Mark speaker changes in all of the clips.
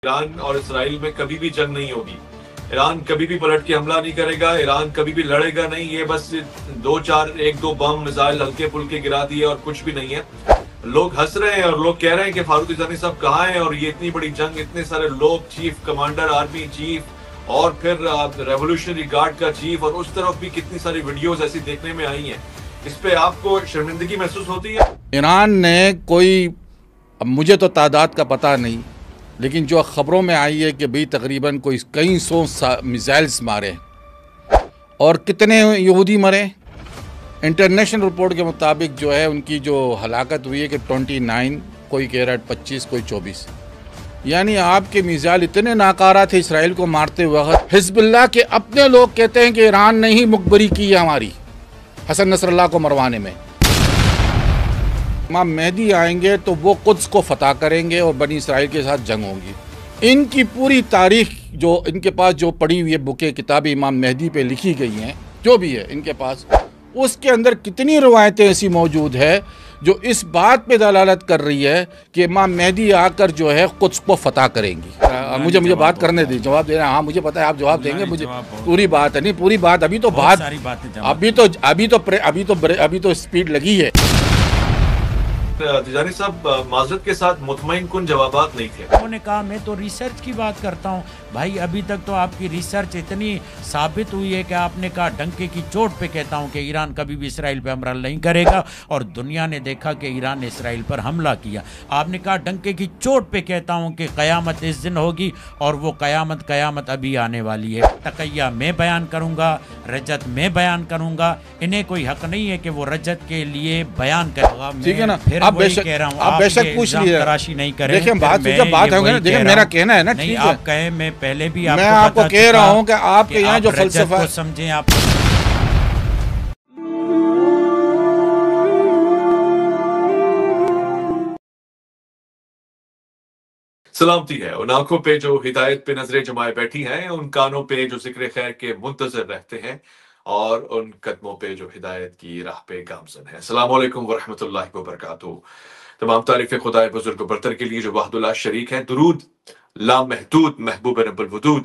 Speaker 1: ایران اور اسرائیل میں کبھی بھی جنگ نہیں ہوگی. ایران کبھی بھی پلٹ کے حملہ نہیں کرے گا. ایران کبھی بھی لڑے گا نہیں. یہ بس ایک دو بم میزائل ہلکے پھلکے گرا دیے اور کچھ بھی نہیں ہے. لوگ ہنس رہے ہیں اور لوگ کہہ رہے ہیں کہ فاروق عزانی صاحب کہاں ہیں, اور یہ اتنی بڑی جنگ, اتنے سارے لوگ, چیف کمانڈر آرمی چیف اور پھر ریولوشنری گارڈ کا چیف, اور اس طرف بھی کتنی ساری ویڈیوز ایسی دیکھنے میں آئی ہیں. اس پہ آپ کو شرمندگی محسوس ہوتی ہے؟
Speaker 2: ایران نے کوئی, مجھے تو تعداد کا پتہ نہیں, لیکن جو خبروں میں آئی ہے کہ بھئی تقریباً کوئی کئی سو میزائلز مارے اور کتنے یہودی مرے. انٹرنیشنل رپورٹ کے مطابق جو ہے ان کی جو ہلاکت ہوئی ہے کہ 29, کوئی کہہ رہا ہے 25, کوئی 24. یعنی آپ کے میزائل اتنے ناکارہ تھے اسرائیل کو مارتے وقت. حزب اللہ کے اپنے لوگ کہتے ہیں کہ ایران نے ہی مخبری کی ہے ہماری حسن نصر اللہ کو مروانے میں. امام مہدی آئیں گے تو وہ قدس کو فتح کریں گے اور بنی اسرائیل کے ساتھ جنگ ہوگی. ان کی پوری تاریخ جو ان کے پاس جو پڑھی ہوئی بکیں کتابیں امام مہدی پہ لکھی گئی ہیں, جو بھی ہے ان کے پاس, اس کے اندر کتنی روایتیں ایسی موجود ہے جو اس بات پہ دلالت کر رہی ہے کہ امام مہدی آ کر جو ہے قدس کو فتح کریں گی. مجھے بات کرنے دیں, جواب دے رہے ہیں. ہاں مجھے پتا ہے آپ جواب دیں گے. مجھے پوری بات ہے نہیں, پوری بات ابھی تو اسپیڈ لگی ہے.
Speaker 1: تجانی صاحب معذرت کے ساتھ مطمئن کن جوابات نہیں تھے.
Speaker 3: انہوں نے کہا میں تو ریسرچ کی بات کرتا ہوں. بھائی ابھی تک تو آپ کی ریسرچ اتنی ثابت ہوئی ہے کہ آپ نے کہا ڈنکے کی چوٹ پہ کہتا ہوں کہ ایران کبھی بھی اسرائیل پہ حملہ نہیں کرے گا, اور دنیا نے دیکھا کہ ایران نے اسرائیل پر حملہ کیا. آپ نے کہا ڈنکے کی چوٹ پہ کہتا ہوں کہ قیامت اس دن ہوگی, اور وہ قیامت ابھی آنے والی ہے. تقیہ میں بیان کروں گا, رجت میں بیان کروں گا. انہیں کوئی حق نہیں ہے کہ وہ رجت کے لیے بیان کرے گا.
Speaker 2: ٹھیک ہے نا,
Speaker 3: آپ بے شک پوچھ لیجیے, تراشی نہیں کریں.
Speaker 2: دیکھیں بات ہوگی نا, دیکھیں میرا کہنا ہے نا,
Speaker 3: نہیں آپ کہیں, میں پہلے بھی
Speaker 2: میں آپ کو کہہ رہا ہوں کہ آپ کے یہاں جو فلسفہ
Speaker 3: کو سمجھیں. آپ
Speaker 1: سلامتی ہے ان آنکھوں پہ جو ہدایت پہ نظریں جمائے بیٹھی ہیں, ان کانوں پہ جو ذکر خیر کے منتظر رہتے ہیں, اور ان قدموں پہ جو ہدایت کی راہ پہ گامزن ہے. السلام علیکم ورحمۃ اللہ وبرکاتہ. تمام تعریفیں خدائے بزرگ و برتر کے لیے جو وحد اللہ شریک ہے. درود لامحدود محبوب رب الودود,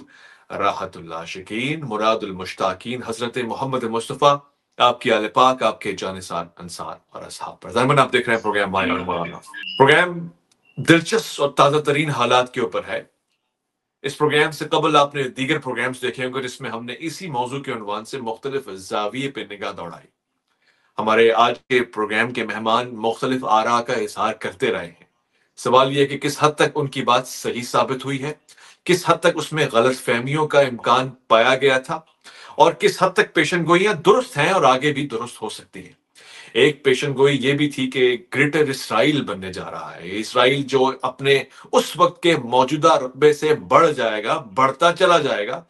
Speaker 1: راحت اللہ شکین, مراد المشتاقین, حضرت محمد مصطفیٰ, آپ کی آل پاک, آپ کے جانثار انصار اور اصحاب پر. ضمن آپ دیکھ رہے ہیں پروگرام مائن اور مولانا. پروگرام دلچسپ اور تازہ ترین حالات کے اوپر ہے. اس پروگرام سے قبل آپ نے دیگر پروگرامز دیکھے ہوں گے جس میں ہم نے اسی موضوع کے عنوان سے مختلف زاویے پہ نگاہ دوڑائی. ہمارے آج کے پروگرام کے مہمان مختلف آراء کا اظہار کرتے رہے ہیں. سوال یہ کہ کس حد تک ان کی بات صحیح ثابت ہوئی ہے, کس حد تک اس میں غلط فہمیوں کا امکان پایا گیا تھا, اور کس حد تک پیشن گوئیاں درست ہیں اور آگے بھی درست ہو سکتی ہیں. ایک پیشن گوئی یہ بھی تھی کہ گریٹر اسرائیل بننے جا رہا ہے. اسرائیل جو اپنے اس وقت کے موجودہ رتبے سے بڑھ جائے گا, بڑھتا چلا جائے گا.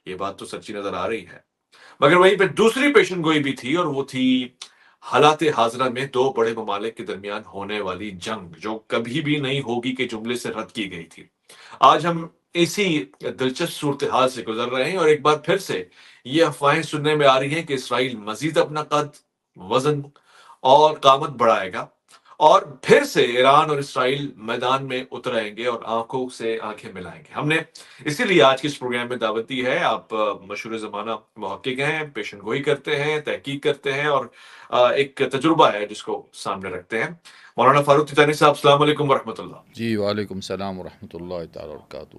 Speaker 1: یہ بات تو سچی نظر آ رہی ہے. مگر وہیں پہ دوسری پیشن گوئی بھی تھی, اور وہ تھی حالات حاضرہ میں دو بڑے ممالک کے درمیان ہونے والی جنگ, جو کبھی بھی نہیں ہوگی کے جملے سے رد کی گئی تھی. آج ہم اسی دلچسپ صورتحال سے گزر رہے ہیں, اور ایک بار پھر سے یہ افواہیں سننے میں آ رہی ہیں کہ اسرائیل مزید اپنا قد, وزن اور قامت بڑھائے گا, اور پھر سے ایران اور اسرائیل میدان میں اترائیں گے اور آنکھوں سے آنکھیں ملائیں گے. ہم نے اسی لیے آج کے اس پروگرام میں دعوت دی ہے. آپ مشہور زمانہ محقق ہیں, پیشن گوئی کرتے ہیں, تحقیق کرتے ہیں, اور ایک تجربہ ہے جس کو سامنے رکھتے ہیں. مولانا فاروق تیجانی صاحب, السلام علیکم ورحمۃ اللہ.
Speaker 2: جی وعلیکم السلام ورحمۃ اللہ تعالی وبرکاتہ.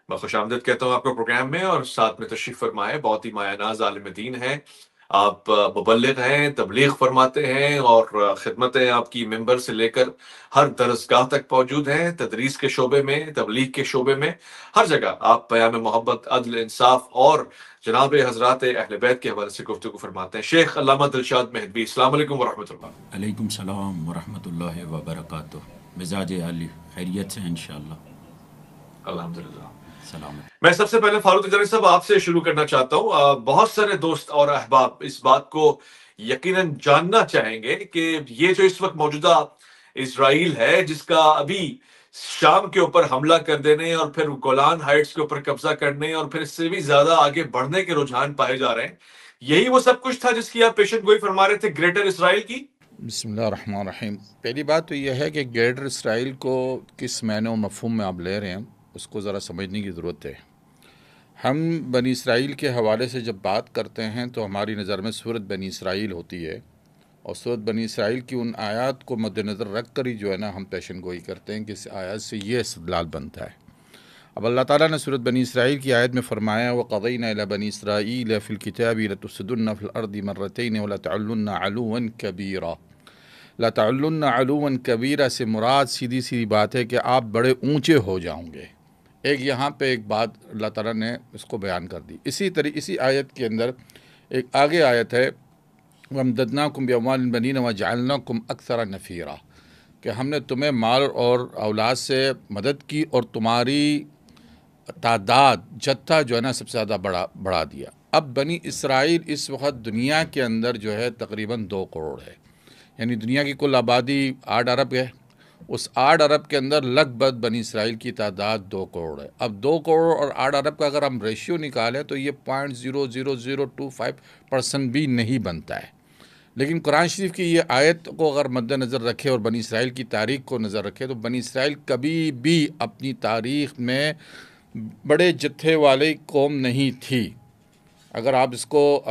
Speaker 1: میں خوش آمدید کہتا ہوں آپ کو پروگرام میں, اور ساتھ میں تشریف فرما ہے بہت ہی مایہ ناز عالم دین ہے. آپ مبلغ ہیں, تبلیغ فرماتے ہیں, اور خدمتیں آپ کی ممبر سے لے کر ہر درسگاہ تک موجود ہیں. تدریس کے شعبے میں, تبلیغ کے شعبے میں, ہر جگہ آپ پیام محبت, عدل, انصاف اور جناب حضرات اہل بیت کے حوالے سے گفتگو فرماتے ہیں. شیخ علامہ دلشاد مہدوی, السلام علیکم ورحمۃ اللہ.
Speaker 3: علیکم السلام ورحمۃ اللہ وبرکاتہ. مزاج علی خیریت سے انشاءاللہ.
Speaker 1: الحمدللہ.
Speaker 3: سلام.
Speaker 1: میں سب سے پہلے فاروق تیجانی صاحب آپ سے شروع کرنا چاہتا ہوں. بہت سارے دوست اور احباب اس بات کو یقیناً جاننا چاہیں گے کہ یہ جو اس وقت موجودہ اسرائیل ہے, جس کا ابھی شام کے اوپر حملہ کر دینے اور پھر گولان ہائٹس کے اوپر قبضہ کرنے اور پھر اس سے بھی زیادہ آگے بڑھنے کے رجحان پائے جا رہے ہیں, یہی وہ سب کچھ تھا جس کی آپ پیشن گوئی فرما رہے تھے گریٹر اسرائیل کی؟
Speaker 2: بسم اللہ الرحمن الرحیم۔ پہلی بات تو یہ ہے کہ گریٹر اسرائیل کو کس معنی و مفہوم میں آپ لے رہے ہیں، اس کو ذرا سمجھنے کی ضرورت ہے۔ ہم بنی اسرائیل کے حوالے سے جب بات کرتے ہیں تو ہماری نظر میں سورت بنی اسرائیل ہوتی ہے، اور سورت بنی اسرائیل کی ان آیات کو مد نظر رکھ کر ہی جو ہے نا ہم پیشن گوئی کرتے ہیں کہ اس آیات سے یہ استدلال بنتا ہے۔ اب اللہ تعالیٰ نے سورت بنی اسرائیل کی آیت میں فرمایا وَقَضَيْنَا إِلَى بَنِي إِسْرَائِيلَ فِي الْكِتَابِ لَتُفْسِدُنَّ فِي الْأَرْضِ مَرَّتَيْنِ وَلَتَعْلُنَّ عُلُوًّا كَبِيرًا۔ لَتَعْلُنَّ عُلُوًّا كَبِيرًا سے مراد سیدھی سی بات ہے کہ آپ بڑے اونچے ہو جاؤں گے۔ ایک یہاں پہ ایک بات اللہ تعالیٰ نے اس کو بیان کر دی۔ اسی آیت کے اندر ایک آگے آیت ہے وَأَمْدَدْنَاكُمْ بِأَمْوَالٍ بَنِينَ وَجَعَلْنَاكُمْ أَكْثَرَ نَفِيرًا، کہ ہم نے تمہیں مال اور اولاد سے مدد کی اور تمہاری تعداد جتھا جو ہے نا سب سے زیادہ بڑھا دیا۔ اب بنی اسرائیل اس وقت دنیا کے اندر جو ہے تقریباً 2 کروڑ ہے، یعنی دنیا کی کل آبادی 8 ارب ہے، اس 8 ارب کے اندر لگ بھگ بنی اسرائیل کی تعداد 2 کروڑ ہے۔ اب 2 کروڑ اور 8 ارب کا اگر ہم ریشیو نکالیں تو یہ 0.00025% بھی نہیں بنتا ہے، لیکن قرآن شریف کی یہ آیت کو اگر مد نظر رکھے اور بنی اسرائیل کی تاریخ کو نظر رکھے تو بنی اسرائیل کبھی بھی اپنی تاریخ میں بڑے جتھے والی قوم نہیں تھی۔ اگر آپ اس کو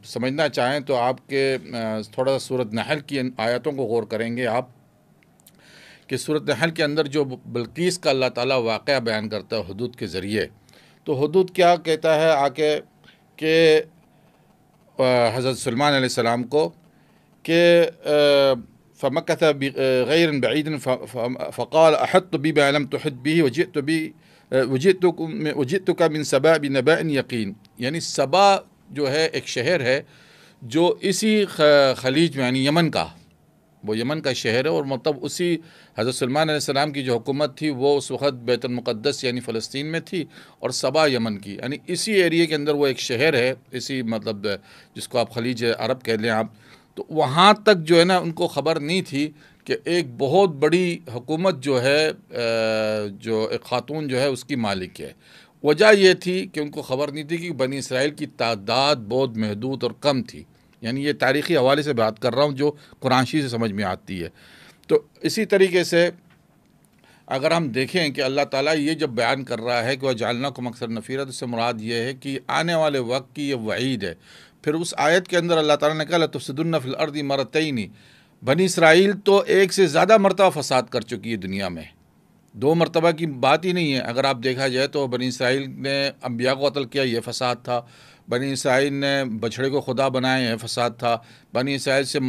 Speaker 2: سمجھنا چاہیں تو آپ کے تھوڑا سا سورۃ نحل کی آیتوں کو غور کریں گے آپ کہ سورۃ نحل کے اندر جو بلقیس کا اللہ تعالیٰ واقعہ بیان کرتا ہے حدود کے ذریعے، تو حدود کیا کہتا ہے آکے کہ حضرت سلیمان علیہ السلام کو کہ فمکث غیر بعید فقال احط بی ما لم تحط به وجئتک من سبا بنبأ یقین، یعنی سبا جو ہے ایک شہر ہے جو اسی خلیج میں یعنی یمن کا، وہ یمن کا شہر ہے، اور مطلب اسی حضرت سلیمان علیہ السلام کی جو حکومت تھی وہ اس وقت بیت المقدس یعنی فلسطین میں تھی، اور سبا یمن کی، یعنی اسی ایریے کے اندر وہ ایک شہر ہے، اسی مطلب جس کو آپ خلیج عرب کہہ لیں آپ، تو وہاں تک جو ہے نا ان کو خبر نہیں تھی کہ ایک بہت بڑی حکومت جو ہے جو ایک خاتون جو ہے اس کی مالک ہے۔ وجہ یہ تھی کہ ان کو خبر نہیں تھی کہ بنی اسرائیل کی تعداد بہت محدود اور کم تھی، یعنی یہ تاریخی حوالے سے بات کر رہا ہوں جو قرآن شریف سے سمجھ میں آتی ہے۔ تو اسی طریقے سے اگر ہم دیکھیں کہ اللہ تعالیٰ یہ جب بیان کر رہا ہے کہ وَجَعَلْنَاكُمْ أَكْثَرَ نَفِيرًا، تو اس سے مراد یہ ہے کہ آنے والے وقت کی یہ وعید ہے۔ پھر اس آیت کے اندر اللہ تعالیٰ نے کہا لَتُفْسِدُنَّ فِي الْأَرْضِ مَرَّتَيْنِ، بنی اسرائیل تو ایک سے زیادہ مرتبہ فساد کر چکی ہے دنیا میں، 2 مرتبہ کی بات ہی نہیں ہے۔ اگر آپ دیکھا جائے تو بنی اسرائیل نے انبیاء کو قتل کیا، یہ فساد تھا، بنی اسرائیل نے بچھڑے کو خدا بنایا، یہ فساد تھا، بنی اسرائیل سے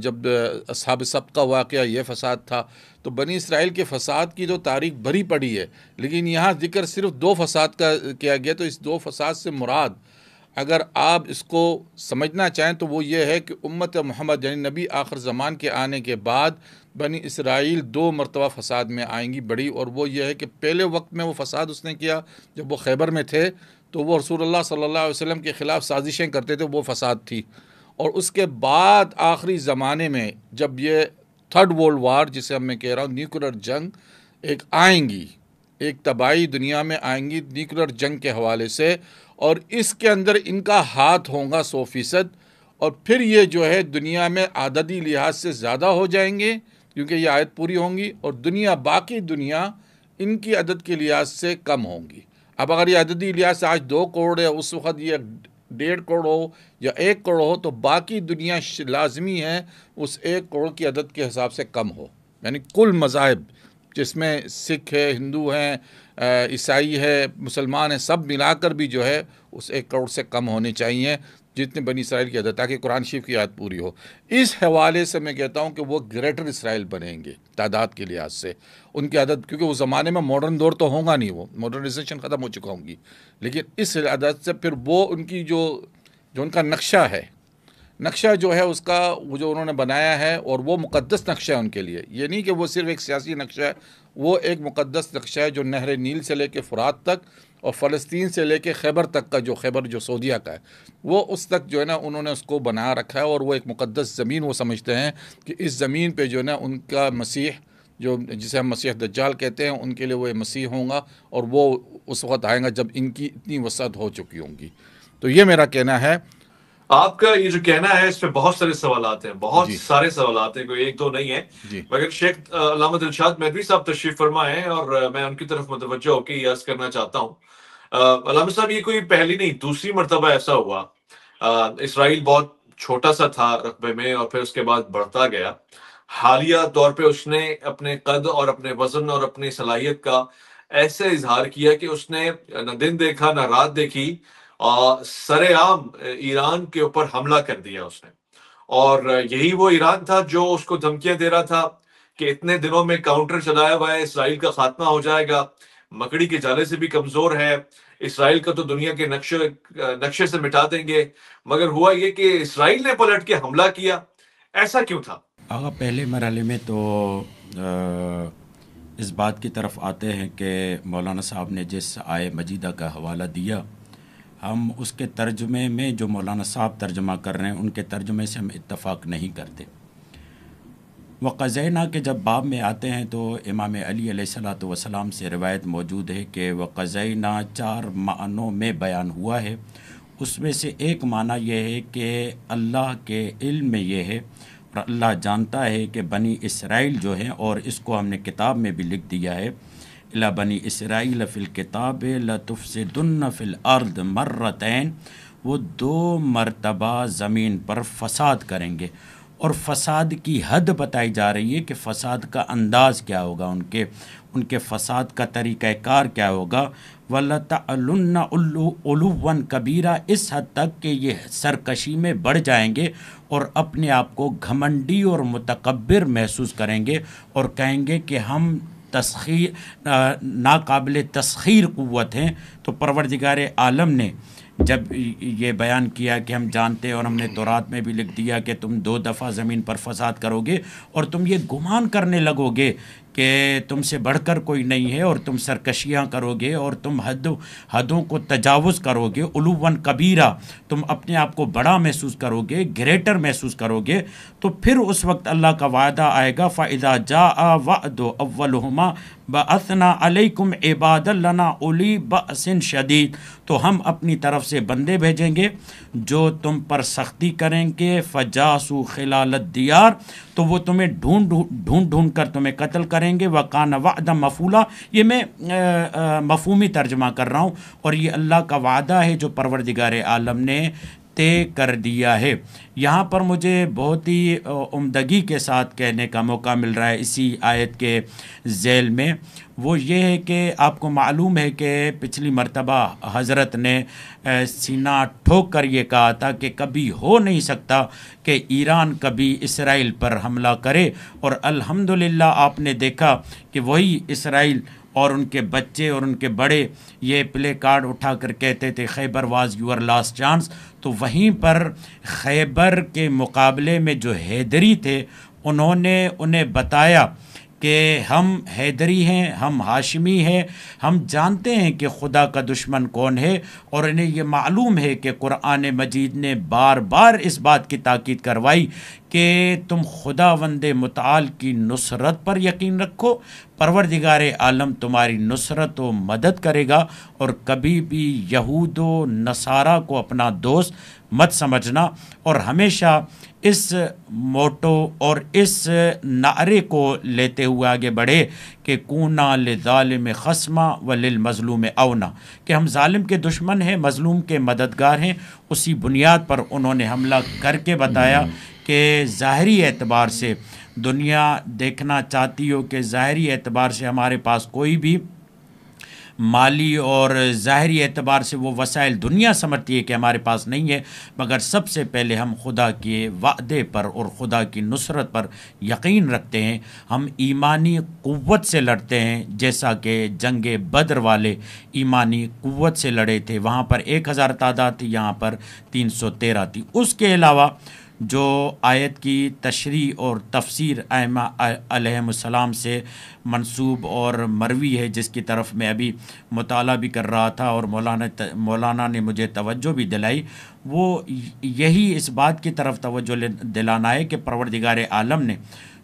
Speaker 2: جب اصحاب سبت کا واقعہ، یہ فساد تھا۔ تو بنی اسرائیل کے فساد کی تو تاریخ بھری پڑی ہے، لیکن یہاں ذکر صرف 2 فساد کا کیا گیا۔ تو اس 2 فساد سے مراد اگر آپ اس کو سمجھنا چاہیں تو وہ یہ ہے کہ امت محمد یعنی نبی آخر زمان کے آنے کے بعد بنی اسرائیل 2 مرتبہ فساد میں آئیں گی بڑی، اور وہ یہ ہے کہ پہلے وقت میں وہ فساد اس نے کیا جب وہ خیبر میں تھے، تو وہ رسول اللہ صلی اللہ علیہ وسلم کے خلاف سازشیں کرتے تھے، وہ فساد تھی۔ اور اس کے بعد آخری زمانے میں جب یہ 3rd ورلڈ وار جسے میں کہہ رہا ہوں نیوکلر جنگ ایک آئیں گی، ایک تباہی دنیا میں آئیں گی نیوکلر جنگ کے حوالے سے، اور اس کے اندر ان کا ہاتھ ہوگا 100%، اور پھر یہ جو ہے دنیا میں عددی لحاظ سے زیادہ ہو جائیں گے کیونکہ یہ آیت پوری ہوں گی، اور باقی دنیا ان کی عدد کے لحاظ سے کم ہوں گی۔ اب اگر یہ عددی لحاظ سے آج 2 کروڑ ہے، اس وقت یہ 1.5 کروڑ ہو یا 1 کروڑ ہو، تو باقی دنیا لازمی ہے اس 1 کروڑ کی عدد کے حساب سے کم ہو، یعنی کل مذاہب جس میں سکھ ہے، ہندو ہیں، عیسائی ہے، مسلمان ہیں، سب ملا کر بھی جو ہے اس 1 کروڑ سے کم ہونے چاہیے جتنے بنی اسرائیل کی عدد، تاکہ قرآن شریف کی آیت پوری ہو۔ اس حوالے سے میں کہتا ہوں کہ وہ گریٹر اسرائیل بنیں گے تعداد کے لحاظ سے، ان کی عدد، کیونکہ اس زمانے میں ماڈرن دور تو ہوگا نہیں، وہ ماڈرنائزیشن ختم ہو چکا ہوں گی، لیکن اس عدد سے پھر وہ ان کی جو ان کا نقشہ جو ہے اس کا وہ جو انہوں نے بنایا ہے، اور وہ مقدس نقشہ ہے ان کے لیے، یہ نہیں کہ وہ صرف ایک سیاسی نقشہ ہے، وہ ایک مقدس نقشہ ہے جو نہر نیل سے لے کے فرات تک اور فلسطین سے لے کے خیبر تک کا، جو خیبر جو سعودیہ کا ہے، وہ اس تک جو ہے نا انہوں نے اس کو بنا رکھا ہے، اور وہ ایک مقدس زمین وہ سمجھتے ہیں کہ اس زمین پہ جو ہے نا ان کا مسیح، جو جسے ہم مسیح دجال کہتے ہیں، ان کے لیے وہ مسیح ہوں گا، اور وہ اس وقت آئیں گا جب ان کی اتنی وسعت ہو چکی ہوں گی۔ تو یہ میرا کہنا ہے۔
Speaker 1: آپ کا یہ جو کہنا ہے اس پہ بہت سارے سوالات ہیں، بہت
Speaker 2: جی
Speaker 1: سارے سوالات ہیں، کوئی ایک دو نہیں ہے.
Speaker 2: جی
Speaker 1: مگر شیخ علامہ دلشاد مہدوی صاحب تشریف فرما ہے، اور میں ان کی طرف متوجہ ہو کے یہ عرض کرنا چاہتا ہوں. علامہ صاحب، یہ کوئی پہلی نہیں دوسری مرتبہ ایسا ہوا. اسرائیل بہت چھوٹا سا تھا رقبے میں، اور پھر اس کے بعد بڑھتا گیا. حالیہ طور پہ اس نے اپنے قد اور اپنے وزن اور اپنی صلاحیت کا ایسے اظہار کیا کہ اس نے نہ دن دیکھا نہ رات دیکھی، اور سر عام ایران کے اوپر حملہ کر دیا اس نے. اور یہی وہ ایران تھا جو اس کو دھمکیاں دے رہا تھا کہ اتنے دنوں میں کاؤنٹر چلایا ہوا ہے، اسرائیل کا خاتمہ ہو جائے گا، مکڑی کے جالے سے بھی کمزور ہے، اسرائیل کا تو دنیا کے نقشے سے مٹا دیں گے. مگر ہوا یہ کہ اسرائیل نے پلٹ کے حملہ کیا. ایسا کیوں تھا؟
Speaker 3: آغا پہلے مرحلے میں تو اس بات کی طرف آتے ہیں کہ مولانا صاحب نے جس آئے مجیدہ کا حوالہ دیا، ہم اس کے ترجمے میں جو مولانا صاحب ترجمہ کر رہے ہیں ان کے ترجمے سے ہم اتفاق نہیں کرتے. وقضینا کے جب باب میں آتے ہیں تو امام علی علیہ الصلوۃ والسلام سے روایت موجود ہے کہ وقضینا 4 معنوں میں بیان ہوا ہے. اس میں سے ایک معنی یہ ہے کہ اللہ کے علم میں یہ ہے اور اللہ جانتا ہے کہ بنی اسرائیل جو ہیں، اور اس کو ہم نے کتاب میں بھی لکھ دیا ہے، الا بنی اسرائیل فی الکتاب لتفسدن فی الارض مرتین، وہ 2 مرتبہ زمین پر فساد کریں گے. اور فساد کی حد بتائی جا رہی ہے کہ فساد کا انداز کیا ہوگا، ان کے فساد کا طریقہ کار کیا ہوگا. وَلَتَعْلُنَّ عُلُوًّا كَبِيرًا، اس حد تک کہ یہ سرکشی میں بڑھ جائیں گے اور اپنے آپ کو گھمنڈی اور متکبر محسوس کریں گے اور کہیں گے کہ ہم ناقابل تسخیر قوت ہیں. تو پروردگار عالم نے جب یہ بیان کیا کہ ہم جانتے ہیں اور ہم نے تورات میں بھی لکھ دیا کہ تم 2 دفعہ زمین پر فساد کرو گے اور تم یہ گمان کرنے لگو گے کہ تم سے بڑھ کر کوئی نہیں ہے، اور تم سرکشیاں کرو گے اور تم حدوں کو تجاوز کرو گے، علواً کبیرہ، تم اپنے آپ کو بڑا محسوس کرو گے، گریٹر محسوس کرو گے. تو پھر اس وقت اللہ کا وعدہ آئے گا فَإِذَا جَاءَ وَعْدُ أَوَّلُهُمَا بَعَثْنَا عَلَيْكُمْ عِبَادًا لَنَا أُولِي بَأْسٍ شَدِيدٍ، تو ہم اپنی طرف سے بندے بھیجیں گے جو تم پر سختی کریں گے. فَجَاسُوا خِلَالَ الدِّيَارِ، تو وہ تمہیں ڈھونڈ کر تمہیں قتل کریں گے. وَكَانَ وَعْدًا مَفْعُولًا، یہ میں مفہومی ترجمہ کر رہا ہوں، اور یہ اللہ کا وعدہ ہے جو پروردگار عالم نے طے کر دیا ہے. یہاں پر مجھے بہت ہی عمدگی کے ساتھ کہنے کا موقع مل رہا ہے اسی آیت کے ذیل میں، وہ یہ ہے کہ آپ کو معلوم ہے کہ پچھلی مرتبہ حضرت نے سینہ ٹھوک کر یہ کہا تھا کہ کبھی ہو نہیں سکتا کہ ایران کبھی اسرائیل پر حملہ کرے، اور الحمدللہ آپ نے دیکھا کہ وہی اسرائیل اور ان کے بچے اور ان کے بڑے یہ پلے کارڈ اٹھا کر کہتے تھے خیبر واز یور لاسٹ چانس. تو وہیں پر خیبر کے مقابلے میں جو حیدری تھے انہوں نے انہیں بتایا کہ ہم حیدری ہیں، ہم ہاشمی ہیں، ہم جانتے ہیں کہ خدا کا دشمن کون ہے. اور انہیں یہ معلوم ہے کہ قرآن مجید نے بار بار اس بات کی تاکید کروائی کہ تم خداوند متعال کی نصرت پر یقین رکھو، پروردگار عالم تمہاری نصرت و مدد کرے گا، اور کبھی بھی یہود و نصارہ کو اپنا دوست مت سمجھنا. اور ہمیشہ اس موٹو اور اس نعرے کو لیتے ہوئے آگے بڑھے کہ کونا لظالم خصما وللمظلوم اونا، کہ ہم ظالم کے دشمن ہیں، مظلوم کے مددگار ہیں. اسی بنیاد پر انہوں نے حملہ کر کے بتایا کہ ظاہری اعتبار سے دنیا دیکھنا چاہتی ہو کہ ظاہری اعتبار سے ہمارے پاس کوئی بھی مالی اور ظاہری اعتبار سے وہ وسائل دنیا سمجھتی ہے کہ ہمارے پاس نہیں ہے، مگر سب سے پہلے ہم خدا کے وعدے پر اور خدا کی نصرت پر یقین رکھتے ہیں. ہم ایمانی قوت سے لڑتے ہیں، جیسا کہ جنگ بدر والے ایمانی قوت سے لڑے تھے، وہاں پر 1000 تعداد تھی، یہاں پر 313 تھی. اس کے علاوہ جو آیت کی تشریح اور تفسیر ائمہ علیہم السلام سے منسوب اور مروی ہے، جس کی طرف میں ابھی مطالعہ بھی کر رہا تھا اور مولانا نے مجھے توجہ بھی دلائی، وہ یہی اس بات کی طرف توجہ دلانا ہے کہ پروردگار عالم نے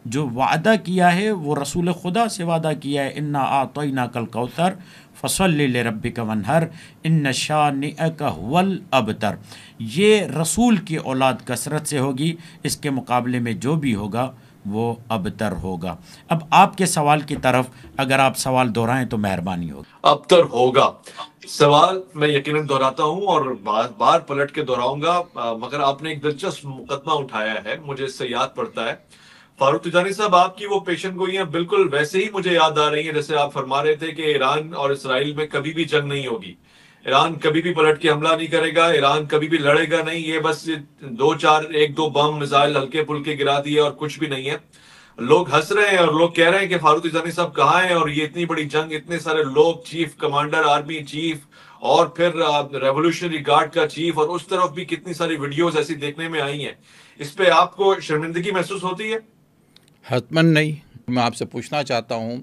Speaker 3: جو وعدہ کیا ہے وہ رسول خدا سے وعدہ کیا ہے، انا اعطیناک الکوثر فصلی لربک وانحر ان شانئک هو الابتر۔ یہ رسول کی اولاد کثرت سے ہوگی، اس کے مقابلے میں جو بھی ہوگا وہ ابتر ہوگا۔ اب آپ کے سوال کی طرف اگر آپ سوال دہرائیں تو مہربانی ہوگی۔
Speaker 1: ابتر ہوگا سوال میں یقیناً دہراتا ہوں اور بار بار پلٹ کے دہراؤں گا، مگر آپ نے ایک دلچسپ مقدمہ اٹھایا ہے، مجھے اس سے یاد پڑتا ہے فاروق تجانی صاحب، آپ کی وہ پیشن گوئیاں بالکل ویسے ہی مجھے یاد آ رہی ہیں جیسے آپ فرما رہے تھے کہ ایران اور اسرائیل میں کبھی بھی جنگ نہیں ہوگی، ایران کبھی بھی پلٹ کے حملہ نہیں کرے گا، ایران کبھی بھی لڑے گا نہیں، یہ بس ایک دو بم میزائل ہلکے پھلکے گرا دیے اور کچھ بھی نہیں ہے۔ لوگ ہنس رہے ہیں اور لوگ کہہ رہے ہیں کہ فاروق تجانی صاحب کہاں ہیں، اور یہ اتنی بڑی جنگ، اتنے سارے لوگ، چیف کمانڈر آرمی چیف اور پھر ریولوشنری گارڈ کا چیف، اور اس طرف بھی کتنی ساری ویڈیوز ایسی دیکھنے میں آئی ہیں، اس پہ آپ کو شرمندگی محسوس ہوتی ہے؟
Speaker 2: حتماً نہیں۔ میں آپ سے پوچھنا چاہتا ہوں،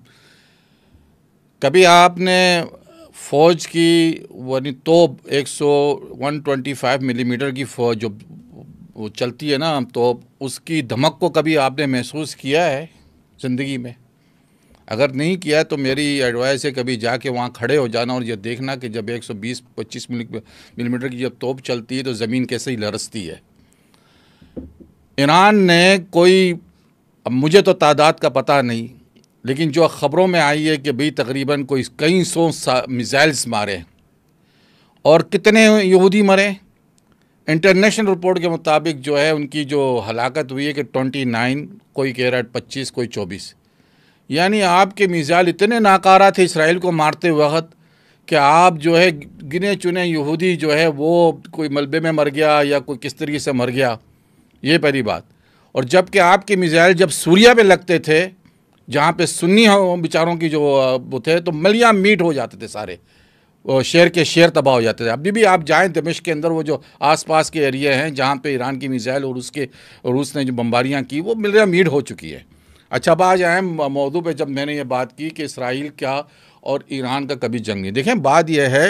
Speaker 2: کبھی آپ نے فوج کی یعنی توپ 125 ملی میٹر کی فوج جو وہ چلتی ہے نا توپ، اس کی دھمک کو کبھی آپ نے محسوس کیا ہے زندگی میں؟ اگر نہیں کیا تو میری ایڈوائس ہے کبھی جا کے وہاں کھڑے ہو جانا اور یہ دیکھنا کہ جب 120-25 ملی میٹر کی جب توپ چلتی ہے تو زمین کیسے ہی لرزتی ہے۔ ایران نے کوئی، اب مجھے تو تعداد کا پتہ نہیں، لیکن جو خبروں میں آئی ہے کہ بھئی تقریباً کوئی کئی سو میزائلز مارے اور کتنے یہودی مرے۔ انٹرنیشنل رپورٹ کے مطابق جو ہے ان کی جو ہلاکت ہوئی ہے کہ 29، کوئی کہہ رہا ہے 25، کوئی 24۔ یعنی آپ کے میزائل اتنے ناکارہ تھے اسرائیل کو مارتے وقت کہ آپ جو ہے گنے چنے یہودی جو ہے وہ کوئی ملبے میں مر گیا یا کوئی کس طریقے سے مر گیا، یہ پہلی بات۔ اور جب کہ آپ کے میزائل جب سوریا پہ لگتے تھے جہاں پہ سنی بیچاروں کی جو وہ تھے تو ملیاں میٹ ہو جاتے تھے، سارے شہر کے شہر تباہ ہو جاتے تھے۔ ابھی بھی آپ جائیں دمشق کے اندر وہ جو آس پاس کے ایریا ہیں جہاں پہ ایران کی میزائل اور روس نے جو بمباریاں کی وہ ملیاں میٹ ہو چکی ہے۔ اچھا، اب آج اہم موضوع پہ جب میں نے یہ بات کی کہ اسرائیل کیا اور ایران کا کبھی جنگ نہیں، دیکھیں بات یہ ہے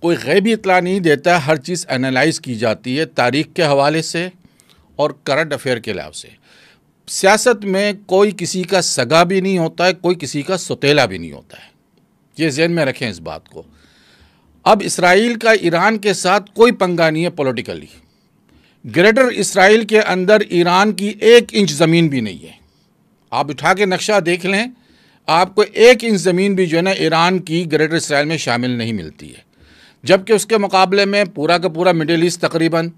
Speaker 2: کوئی غیبی اطلاع نہیں دیتا، ہر چیز انالائز کی جاتی ہے تاریخ کے حوالے سے اور کرنٹ افیئر کے لحاظ سے۔ سیاست میں کوئی کسی کا سگا بھی نہیں ہوتا ہے، کوئی کسی کا سوتیلا بھی نہیں ہوتا ہے، یہ ذہن میں رکھیں اس بات کو۔ اب اسرائیل کا ایران کے ساتھ کوئی پنگا نہیں ہے پولیٹیکلی۔ گریٹر اسرائیل کے اندر ایران کی 1 انچ زمین بھی نہیں ہے، آپ اٹھا کے نقشہ دیکھ لیں، آپ کو 1 انچ زمین بھی جو ہے نا ایران کی گریٹر اسرائیل میں شامل نہیں ملتی ہے، جبکہ اس کے مقابلے میں پورا کا پورا مڈل ایسٹ تقریباً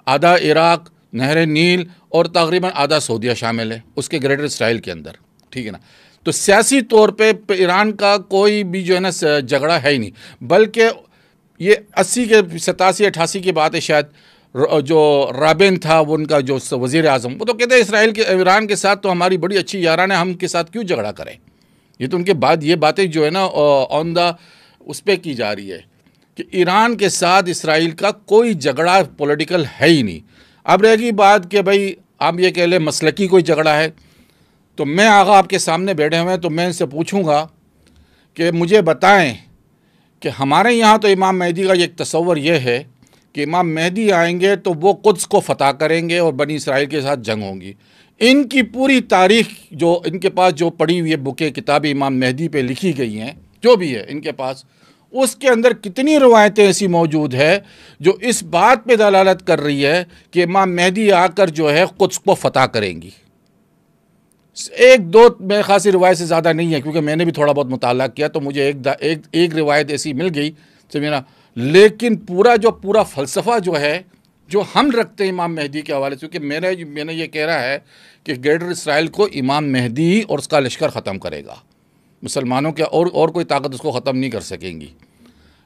Speaker 2: آدھا عراق، نہر نیل اور تقریباً آدھا سعودیہ شامل ہے اس کے گریٹر اسرائیل کے اندر، ٹھیک ہے نا۔ تو سیاسی طور پہ ایران کا کوئی بھی جو ہے نا جھگڑا ہے ہی نہیں، بلکہ یہ 80 کے 87 88 کی بات ہے شاید، جو رابن تھا وہ ان کا جو وزیر اعظم، وہ تو کہتے ہیں ایران کے ساتھ تو ہماری بڑی اچھی یاران ہے، ہم کے ساتھ کیوں جھگڑا کریں۔ یہ تو ان کے بعد یہ باتیں جو ہے نا آن دا اس پہ کی جا رہی ہے کہ ایران کے ساتھ اسرائیل کا کوئی جھگڑا پولیٹیکل ہے ہی نہیں۔ اب رہ گئی بات کہ بھائی آپ یہ کہہ لیں مسلکی کوئی جھگڑا ہے، تو میں آقا آپ کے سامنے بیٹھے ہوئے ہیں تو میں ان سے پوچھوں گا کہ مجھے بتائیں کہ ہمارے یہاں تو امام مہدی کا ایک تصور یہ ہے کہ امام مہدی آئیں گے تو وہ قدس کو فتح کریں گے اور بنی اسرائیل کے ساتھ جنگ ہوگی۔ ان کی پوری تاریخ جو ان کے پاس جو پڑھی ہوئی بکیں کتابیں امام مہدی پہ لکھی گئی ہیں، جو بھی ہے ان کے پاس، اس کے اندر کتنی روایتیں ایسی موجود ہے جو اس بات پہ دلالت کر رہی ہے کہ امام مہدی آ کر جو ہے قدس کو فتح کریں گی۔ 1-2 میرے خاصی روایت سے زیادہ نہیں ہے، کیونکہ میں نے بھی تھوڑا بہت مطالعہ کیا تو مجھے ایک روایت ایسی مل گئی لیکن پورا فلسفہ جو ہے جو ہم رکھتے ہیں امام مہدی کے حوالے سے، کیونکہ میں نے یہ کہہ رہا ہے کہ گریٹر اسرائیل کو امام مہدی اور اس کا لشکر ختم کرے گا، مسلمانوں کے اور کوئی طاقت اس کو ختم نہیں کر سکیں گی۔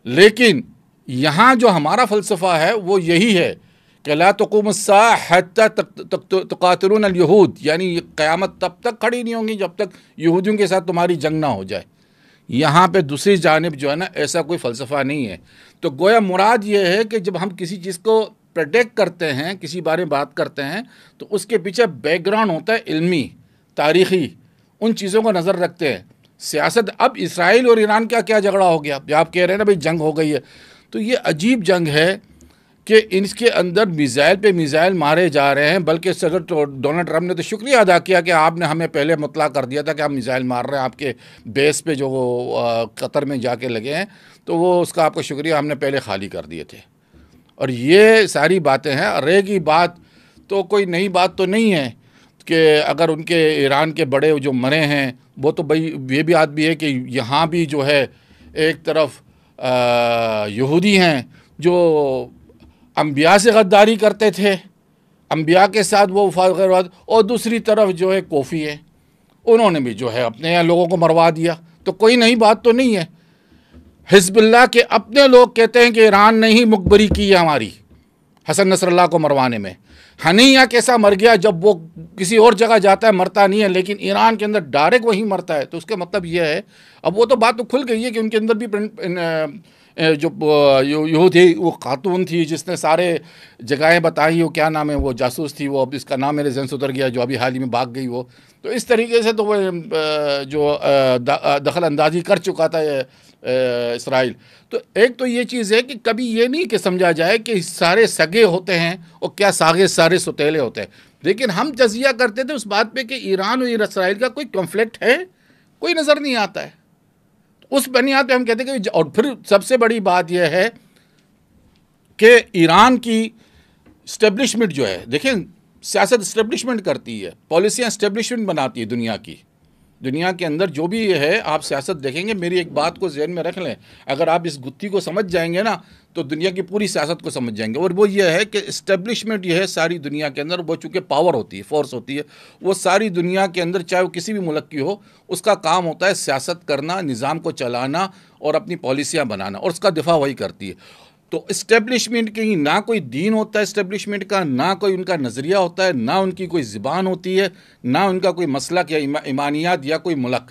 Speaker 2: لیکن یہاں جو ہمارا فلسفہ ہے وہ یہی ہے کہ لا تقوم الساعہ حتی تقاتلون الیہود، یعنی قیامت تب تک کھڑی نہیں ہوں گی جب تک یہودیوں کے ساتھ تمہاری جنگ نہ ہو جائے۔ یہاں پہ دوسری جانب جو ہے نا ایسا کوئی فلسفہ نہیں ہے۔ تو گویا مراد یہ ہے کہ جب ہم کسی چیز کو پریڈکٹ کرتے ہیں، کسی بارے میں بات کرتے ہیں، تو اس کے پیچھے بیک گراؤنڈ ہوتا ہے علمی، تاریخی، ان چیزوں کو نظر رکھتے ہیں۔ سیاست، اب اسرائیل اور ایران کا کیا جھگڑا ہو گیا؟ آپ کہہ رہے ہیں نا بھائی جنگ ہو گئی ہے، تو یہ عجیب جنگ ہے کہ ان کے اندر میزائل پہ میزائل مارے جا رہے ہیں، بلکہ صدر ڈونلڈ ٹرمپ نے تو شکریہ ادا کیا کہ آپ نے ہمیں پہلے مطلع کر دیا تھا کہ ہم میزائل مار رہے ہیں آپ کے بیس پہ جو قطر میں جا کے لگے ہیں، تو وہ اس کا آپ کا شکریہ ہم نے پہلے خالی کر دیے تھے۔ اور یہ ساری باتیں ہیں۔ رہے گی بات تو کوئی نئی بات تو نہیں ہے کہ اگر ان کے ایران کے بڑے جو مرے ہیں وہ تو بھائی یہ بھی بات بھی ہے کہ یہاں بھی جو ہے ایک طرف یہودی ہیں جو انبیاء سے غداری کرتے تھے، انبیاء کے ساتھ وہ وفات، اور دوسری طرف جو ہے کوفی ہے، انہوں نے بھی جو ہے اپنے یہاں لوگوں کو مروا دیا۔ تو کوئی نئی بات تو نہیں ہے۔ حزب اللہ کے اپنے لوگ کہتے ہیں کہ ایران نے ہی مخبری کی ہے ہماری حسن نصر اللہ کو مروانے میں۔ ہنیہ کیسا مر گیا جب وہ کسی اور جگہ جاتا ہے مرتا نہیں ہے، لیکن ایران کے اندر ڈائریکٹ وہی مرتا ہے، تو اس کا مطلب یہ ہے، اب وہ تو بات تو کھل گئی ہے کہ ان کے اندر بھی جو یہودی وہ خاتون تھی جس نے سارے جگہیں بتائی، وہ کیا نام ہے، وہ جاسوس تھی، وہ اب اس کا نام میرے ذہن سے اتر گیا، جو ابھی حال ہی میں بھاگ گئی وہ، تو اس طریقے سے تو وہ جو دخل اندازی کر چکا تھا اسرائیل۔ تو ایک تو یہ چیز ہے کہ کبھی یہ نہیں کہ سمجھا جائے کہ سارے سگے ہوتے ہیں اور کیا سارے ستیلے ہوتے ہیں، لیکن ہم تجزیہ کرتے تھے اس بات پہ کہ ایران اور اسرائیل کا کوئی کنفلکٹ ہے، کوئی نظر نہیں آتا ہے۔ اس بنیاد پہ ہم کہتے ہیں کہ، اور پھر سب سے بڑی بات یہ ہے کہ ایران کی اسٹیبلشمنٹ جو ہے، دیکھیں سیاست اسٹیبلشمنٹ کرتی ہے، پالیسیاں اسٹیبلشمنٹ بناتی ہے دنیا کے اندر جو بھی ہے۔ آپ سیاست دیکھیں گے، میری ایک بات کو ذہن میں رکھ لیں، اگر آپ اس گتھی کو سمجھ جائیں گے نا تو دنیا کی پوری سیاست کو سمجھ جائیں گے، اور وہ یہ ہے کہ اسٹیبلشمنٹ یہ ہے ساری دنیا کے اندر، وہ چونکہ پاور ہوتی ہے، فورس ہوتی ہے، وہ ساری دنیا کے اندر چاہے وہ کسی بھی ملک کی ہو، اس کا کام ہوتا ہے سیاست کرنا، نظام کو چلانا اور اپنی پالیسیاں بنانا، اور اس کا دفاع وہی کرتی ہے۔ تو اسٹیبلشمنٹ کی نہ کوئی دین ہوتا ہے اسٹیبلشمنٹ کا، نہ کوئی ان کا نظریہ ہوتا ہے، نہ ان کی کوئی زبان ہوتی ہے، نہ ان کا کوئی مسلک یا ایمانیات یا کوئی ملک۔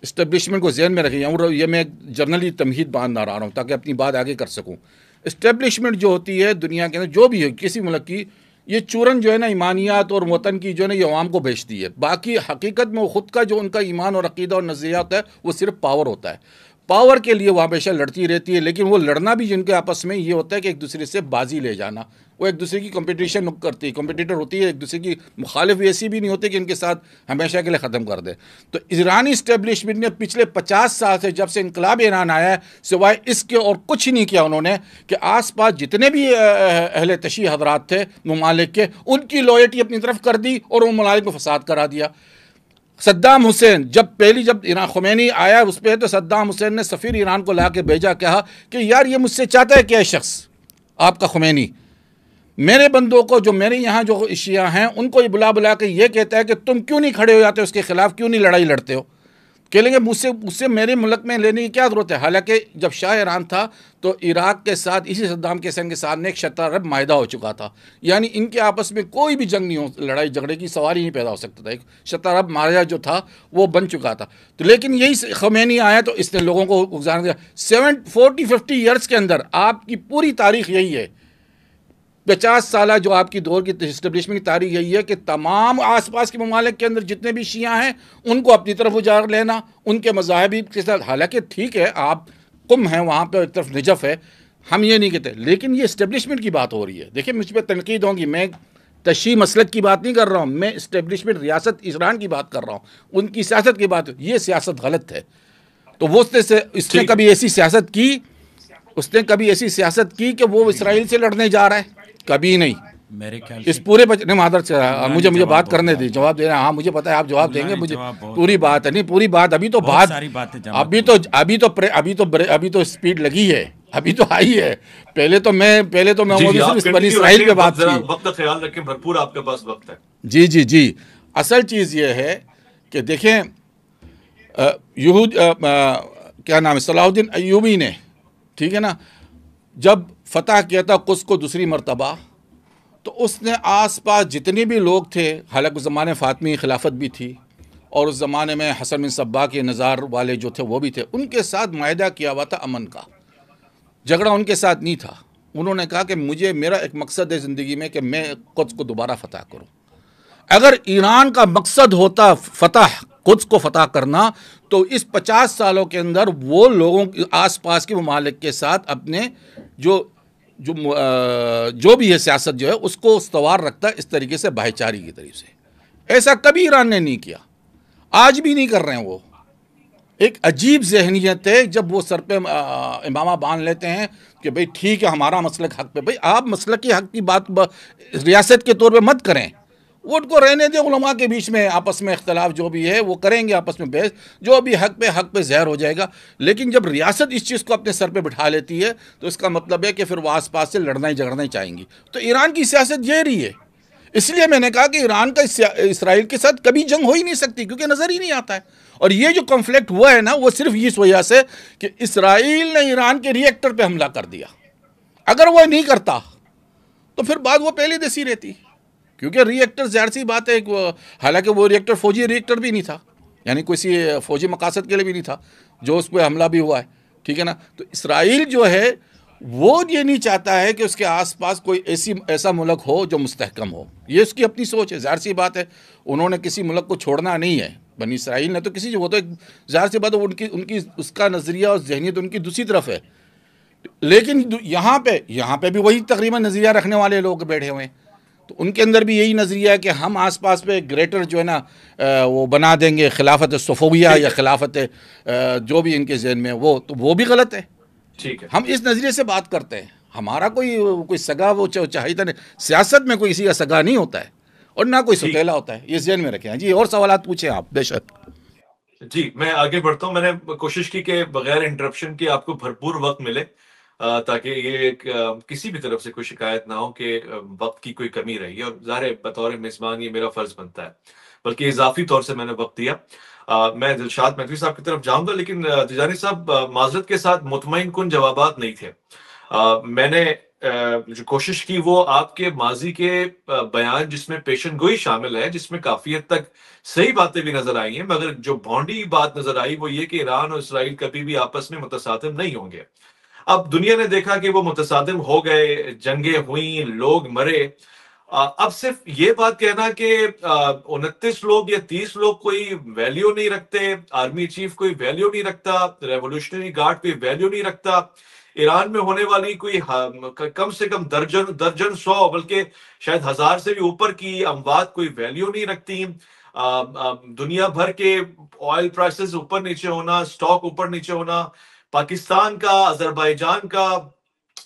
Speaker 2: اسٹیبلشمنٹ کو ذہن میں رکھیں، اور یہ میں جرنلی تمہید باندھ رہا ہوں تاکہ اپنی بات آگے کر سکوں۔ اسٹیبلشمنٹ جو ہوتی ہے دنیا کے اندر جو بھی ہے کسی ملک کی، یہ چورن جو ہے نا ایمانیات اور وطن کی جو ہے نا یہ عوام کو بھیجتی ہے، باقی حقیقت میں وہ خود کا جو ان کا ایمان اور عقیدہ اور نظریہ ہوتا ہے وہ صرف پاور ہوتا ہے۔ پاور کے لیے وہ ہمیشہ لڑتی رہتی ہے، لیکن وہ لڑنا بھی جن کے آپس میں یہ ہوتا ہے کہ ایک دوسرے سے بازی لے جانا، وہ ایک دوسرے کی کمپٹیشن کرتی ہے، کمپٹیٹر ہوتی ہے، ایک دوسرے کی مخالف ایسی بھی نہیں ہوتی کہ ان کے ساتھ ہمیشہ کے لیے ختم کر دے۔ تو ایرانی اسٹیبلشمنٹ نے پچھلے 50 سال سے جب سے انقلاب ایران آیا ہے، سوائے اس کے اور کچھ نہیں کیا انہوں نے کہ آس پاس جتنے بھی اہل تشیع حضرات تھے ممالک کے، ان کی لوئلٹی اپنی طرف کر دی اور ان ممالک کو فساد کرا دیا۔ صدام حسین جب ایران خمینی آیا اس پہ، تو صدام حسین نے سفیر ایران کو لا کے بھیجا، کہا کہ یار یہ مجھ سے چاہتا ہے کیا شخص آپ کا خمینی، میرے بندوں کو جو میرے یہاں جو شیعہ ہیں ان کو یہ بلا کے یہ کہتا ہے کہ تم کیوں نہیں کھڑے ہو جاتے اس کے خلاف، کیوں نہیں لڑائی لڑتے ہو، کہہ لیں گے مجھ سے میرے ملک میں لینے کی کیا ضرورت ہے۔ حالانکہ جب شاہ ایران تھا تو عراق کے ساتھ اسی صدام حسین کے ساتھ ایک شطرنج معاہدہ ہو چکا تھا، یعنی ان کے آپس میں کوئی بھی جنگ نہیں ہو، لڑائی جھگڑے کی سواری نہیں پیدا ہو سکتا تھا، ایک شطرنج معاہدہ جو تھا وہ بن چکا تھا۔ تو لیکن یہی خمینی آیا تو اس نے لوگوں کو گزار دیا۔ 40-50 ایئرس کے اندر آپ کی پوری تاریخ یہی ہے، 50 سالہ جو آپ کی دور کی اسٹیبلشمنٹ کی تاریخ یہی ہے کہ تمام آس پاس کے ممالک کے اندر جتنے بھی شیعہ ہیں ان کو اپنی طرف اجار لینا، ان کے مذاہبی کے ساتھ، حالانکہ ٹھیک ہے آپ قم ہیں وہاں پہ، ایک طرف نجف ہے، ہم یہ نہیں کہتے، لیکن یہ اسٹیبلشمنٹ کی بات ہو رہی ہے۔ دیکھیں مجھ پہ تنقید ہوگی، میں تشیع مسلک کی بات نہیں کر رہا ہوں، میں اسٹیبلشمنٹ ریاست ایران کی بات کر رہا ہوں، ان کی سیاست کی بات، یہ سیاست غلط ہے۔ تو وہ اس نے کبھی ایسی سیاست کی کہ وہ اسرائیل سے لڑنے جا رہا ہے؟ کبھی نہیں۔
Speaker 3: میرے خیال
Speaker 2: اس پورے معذرت سے مجھے بات کرنے دی، جواب دے رہے ہیں، ہاں مجھے پتا ہے آپ جواب دیں گے، مجھے پوری بات ہے نہیں، پوری بات ابھی تو اسپیڈ لگی ہے، ابھی تو آئی ہے، پہلے تو میں بنی اسرائیل پہ بات کی۔
Speaker 1: وقت کا خیال رکھیں، بھرپور آپ کے پاس وقت ہے۔
Speaker 2: جی اصل چیز یہ ہے کہ دیکھیں کیا نام ہے، صلاح الدین ایوبی نے، ٹھیک ہے نا، جب فتح کیا تھا قدس کو دوسری مرتبہ، تو اس نے آس پاس جتنے بھی لوگ تھے، حالانکہ اس زمانے فاطمی خلافت بھی تھی اور اس زمانے میں حسن بن صبا کے نظار والے جو تھے وہ بھی تھے، ان کے ساتھ معاہدہ کیا ہوا تھا امن کا، جھگڑا ان کے ساتھ نہیں تھا۔ انہوں نے کہا کہ میرا ایک مقصد ہے زندگی میں کہ میں قدس کو دوبارہ فتح کروں۔ اگر ایران کا مقصد ہوتا قدس کو فتح کرنا، تو اس 50 سالوں کے اندر وہ لوگوں آس پاس کے ممالک کے ساتھ اپنے جو جو بھی ہے سیاست جو ہے اس کو استوار رکھتا ہے اس طریقے سے بھائی چارے کی طریقے سے. ایسا کبھی ایران نے نہیں کیا, آج بھی نہیں کر رہے ہیں. وہ ایک عجیب ذہنیت ہے جب وہ سر پہ امامہ باندھ لیتے ہیں کہ بھئی ٹھیک ہے ہمارا مسلک حق پہ. بھئی آپ مسلک کی حق کی بات ریاست کے طور پہ مت کریں, وہ ان کو رہنے دیں. علماء کے بیچ میں آپس میں اختلاف جو بھی ہے وہ کریں گے, آپس میں بحث, جو بھی حق پہ زہر ہو جائے گا. لیکن جب ریاست اس چیز کو اپنے سر پہ بٹھا لیتی ہے تو اس کا مطلب ہے کہ پھر وہ آس پاس سے لڑنا ہی جھگڑنا ہی چاہیں گی. تو ایران کی سیاست یہ رہی ہے. اس لیے میں نے کہا کہ ایران کا اسرائیل کے ساتھ کبھی جنگ ہو ہی نہیں سکتی, کیونکہ نظر ہی نہیں آتا ہے. اور یہ جو کنفلکٹ ہوا ہے نا وہ صرف اس وجہ سے کہ اسرائیل نے ایران کے ری ایکٹر پہ حملہ کر دیا. اگر وہ نہیں کرتا تو پھر بات وہ پہلے جیسی رہتی, کیونکہ ری ایکٹر ظاہر سی بات ہے, حالانکہ وہ ری ایکٹر فوجی ری ایکٹر بھی نہیں تھا, یعنی کسی فوجی مقاصد کے لیے بھی نہیں تھا جو اس پہ حملہ بھی ہوا ہے. ٹھیک ہے نا. تو اسرائیل جو ہے وہ یہ نہیں چاہتا ہے کہ اس کے آس پاس کوئی ایسا ملک ہو جو مستحکم ہو. یہ اس کی اپنی سوچ ہے, ظاہر سی بات ہے. انہوں نے کسی ملک کو چھوڑنا نہیں ہے, بنی اسرائیل نے تو کسی, وہ تو ایک ظاہر سی بات ہے ان کی اس کا نظریہ اور ذہنیت ان کی دوسری طرف ہے. لیکن یہاں پہ بھی وہی تقریباً نظریہ رکھنے والے لوگ بیٹھے ہوئے ہیں. تو ان کے اندر بھی یہی نظریہ ہے کہ ہم آس پاس پہ گریٹر جو ہے نا وہ بنا دیں گے خلافت صفویہ یا خلافت جو بھی ان کے ذہن میں, وہ بھی غلط ہے.
Speaker 1: ٹھیک ہے,
Speaker 2: ہم اس نظریے سے بات کرتے ہیں. ہمارا کوئی سگا وہ چاہیے نہیں, سیاست میں کوئی کسی کا سگا نہیں ہوتا ہے اور نہ کوئی سوتیلا ہوتا ہے, یہ ذہن میں رکھیں. جی اور سوالات پوچھیں آپ. بے شک.
Speaker 1: جی میں آگے بڑھتا ہوں. میں نے کوشش کی کہ بغیر انٹرپشن کے آپ کو بھرپور وقت ملے تاکہ یہ کسی بھی طرف سے کوئی شکایت نہ ہو کہ وقت کی کوئی کمی رہی ہے. اور ظاہر بطور میزبان یہ میرا فرض بنتا ہے, بلکہ اضافی طور سے میں نے وقت دیا. میں دلشاد مہدوی صاحب کی طرف جاؤں گا, لیکن تجانی صاحب معذرت کے ساتھ مطمئن کن جوابات نہیں تھے. میں نے جو کوشش کی وہ آپ کے ماضی کے بیان جس میں پیشن گوئی شامل ہے, جس میں کافی حد تک صحیح باتیں بھی نظر آئی ہیں, مگر جو بھونڈی بات نظر آئی وہ یہ کہ ایران اور اسرائیل کبھی بھی آپس میں متصادم نہیں ہوں گے. اب دنیا نے دیکھا کہ وہ متصادم ہو گئے, جنگیں ہوئیں, لوگ مرے. اب صرف یہ بات کہنا کہ 29 لوگ یا 30 لوگ کوئی ویلیو نہیں رکھتے, آرمی چیف کوئی ویلیو نہیں رکھتا, ریولوشنری گارڈ کوئی ویلیو نہیں رکھتا, ایران میں ہونے والی کوئی کم سے کم درجن 100 بلکہ شاید 1000 سے بھی اوپر کی اموات کوئی ویلیو نہیں رکھتی. دنیا بھر کے آئل پرائسز اوپر نیچے ہونا, سٹاک اوپر نیچے ہونا, پاکستان کا, آذربائیجان کا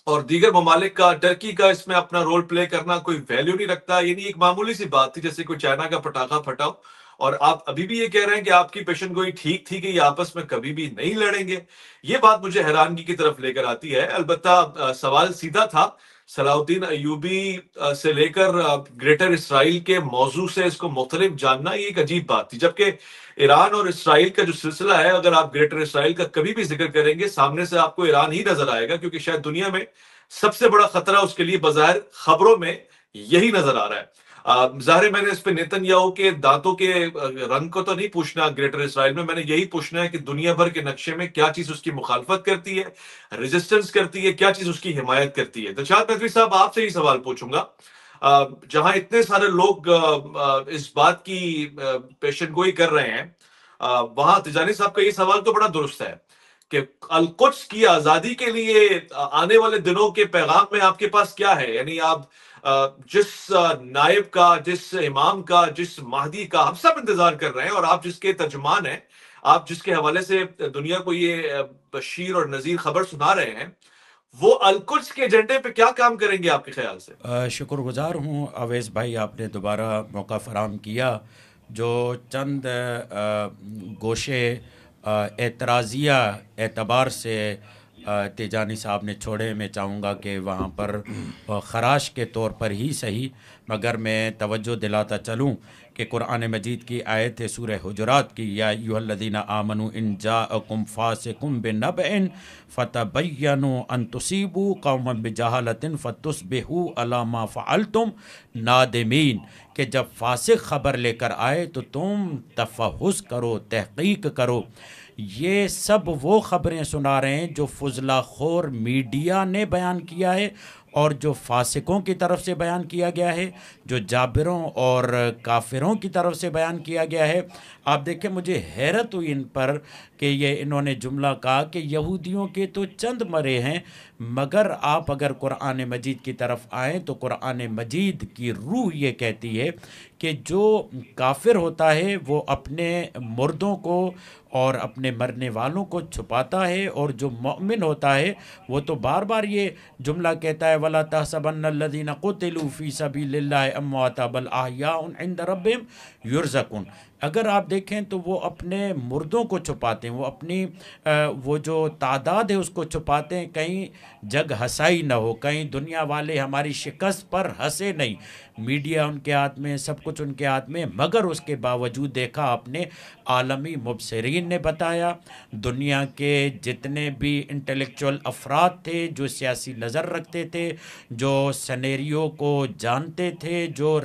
Speaker 1: اور دیگر ممالک کا, ٹرکی کا اس میں اپنا رول پلے کرنا کوئی ویلیو نہیں رکھتا. یعنی ایک معمولی سی بات تھی جیسے کوئی چائنا کا پٹاخہ پھٹاؤ, اور آپ ابھی بھی یہ کہہ رہے ہیں کہ آپ کی پیشن گوئی ٹھیک تھی کہ یہ آپس میں کبھی بھی نہیں لڑیں گے. یہ بات مجھے حیرانگی کی طرف لے کر آتی ہے. البتہ سوال سیدھا تھا, صلاح الدین ایوبی سے لے کر گریٹر اسرائیل کے موضوع سے اس کو مختلف جاننا یہ ایک عجیب بات تھی. جبکہ ایران اور اسرائیل کا جو سلسلہ ہے, اگر آپ گریٹر اسرائیل کا کبھی بھی ذکر کریں گے سامنے سے آپ کو ایران ہی نظر آئے گا, کیونکہ شاید دنیا میں سب سے بڑا خطرہ اس کے لیے بظاہر خبروں میں یہی نظر آ رہا ہے. ظاہر میں نے اس پہ نیتن یاہو کے دانتوں کے رنگ کو تو نہیں پوچھنا گریٹر اسرائیل میں نے یہی پوچھنا ہے کہ دنیا بھر کے نقشے میں کیا چیز اس کی مخالفت کرتی ہے, ریزسٹنس کرتی ہے, کیا چیز اس کی حمایت کرتی ہے. دلشاد مہدوی صاحب آپ سے ہی سوال پوچھوں گا, جہاں اتنے سارے لوگ اس بات کی پیشن گوئی کر رہے ہیں, وہاں تجانی صاحب کا یہ سوال تو بڑا درست ہے کہ القدس کی آزادی کے لیے آنے والے دنوں کے پیغام میں آپ کے پاس کیا ہے. یعنی آپ جس نائب کا, جس امام کا, جس مہدی کا ہم سب انتظار کر رہے ہیں, اور آپ جس کے ترجمان ہیں, آپ جس کے حوالے سے دنیا کو یہ بشیر اور نذیر خبر سنا رہے ہیں, وہ القدس کے ایجنڈے پہ کیا کام کریں گے آپ کے خیال سے؟
Speaker 3: شکر گزار ہوں اویس بھائی, آپ نے دوبارہ موقع فراہم کیا. جو چند گوشے اعتراضیہ اعتبار سے تیجانی صاحب نے چھوڑے, میں چاہوں گا کہ وہاں پر خراش کے طور پر ہی صحیح, مگر میں توجہ دلاتا چلوں کہ قرآن مجید کی آیت ہے سورہ حجرات کی, یا ایھا الذین آمنوا ان جاءکم فاسق بنبأ فتبینوا ان تصیبوا قوما بجہالۃ فتصبحوا علی ما فعلتم نادمین, کہ جب فاسق خبر لے کر آئے تو تم تفحص کرو, تحقیق کرو یہ سب وہ خبریں سنا رہے ہیں جو فضلہ خور میڈیا نے بیان کیا ہے اور جو فاسقوں کی طرف سے بیان کیا گیا ہے، جو جابروں اور کافروں کی طرف سے بیان کیا گیا ہے۔ آپ دیکھیں، مجھے حیرت ہوئی ان پر کہ انہوں نے جملہ کہا کہ یہودیوں کے تو چند مرے ہیں، مگر آپ اگر قرآن مجید کی طرف آئیں تو قرآن مجید کی روح یہ کہتی ہے کہ جو کافر ہوتا ہے وہ اپنے مردوں کو اور اپنے مرنے والوں کو چھپاتا ہے، اور جو مومن ہوتا ہے وہ تو بار بار یہ جملہ کہتا ہے وَلَا تَحْسَبَنَّ الَّذِينَ قُتِلُوا فِي سَبِيلِ اللَّهِ أَمْوَاتًا بَلْ أَحْيَاءٌ عِندَ رَبِّهِمْ يُرْزَقُونَ۔ اگر آپ دیکھیں تو وہ اپنے مردوں کو چھپاتے ہیں، وہ اپنی وہ جو تعداد ہے اس کو چھپاتے ہیں، کہیں جگ ہنسائی نہ ہو، کہیں دنیا والے ہماری شکست پر ہنسے نہیں۔ میڈیا ان کے ہاتھ میں، سب کچھ ان کے ہاتھ میں، مگر اس کے باوجود دیکھا آپ نے، عالمی مبصرین نے بتایا، دنیا کے جتنے بھی انٹلیکچول افراد تھے جو سیاسی نظر رکھتے تھے، جو سینیریو کو جانتے تھے، جو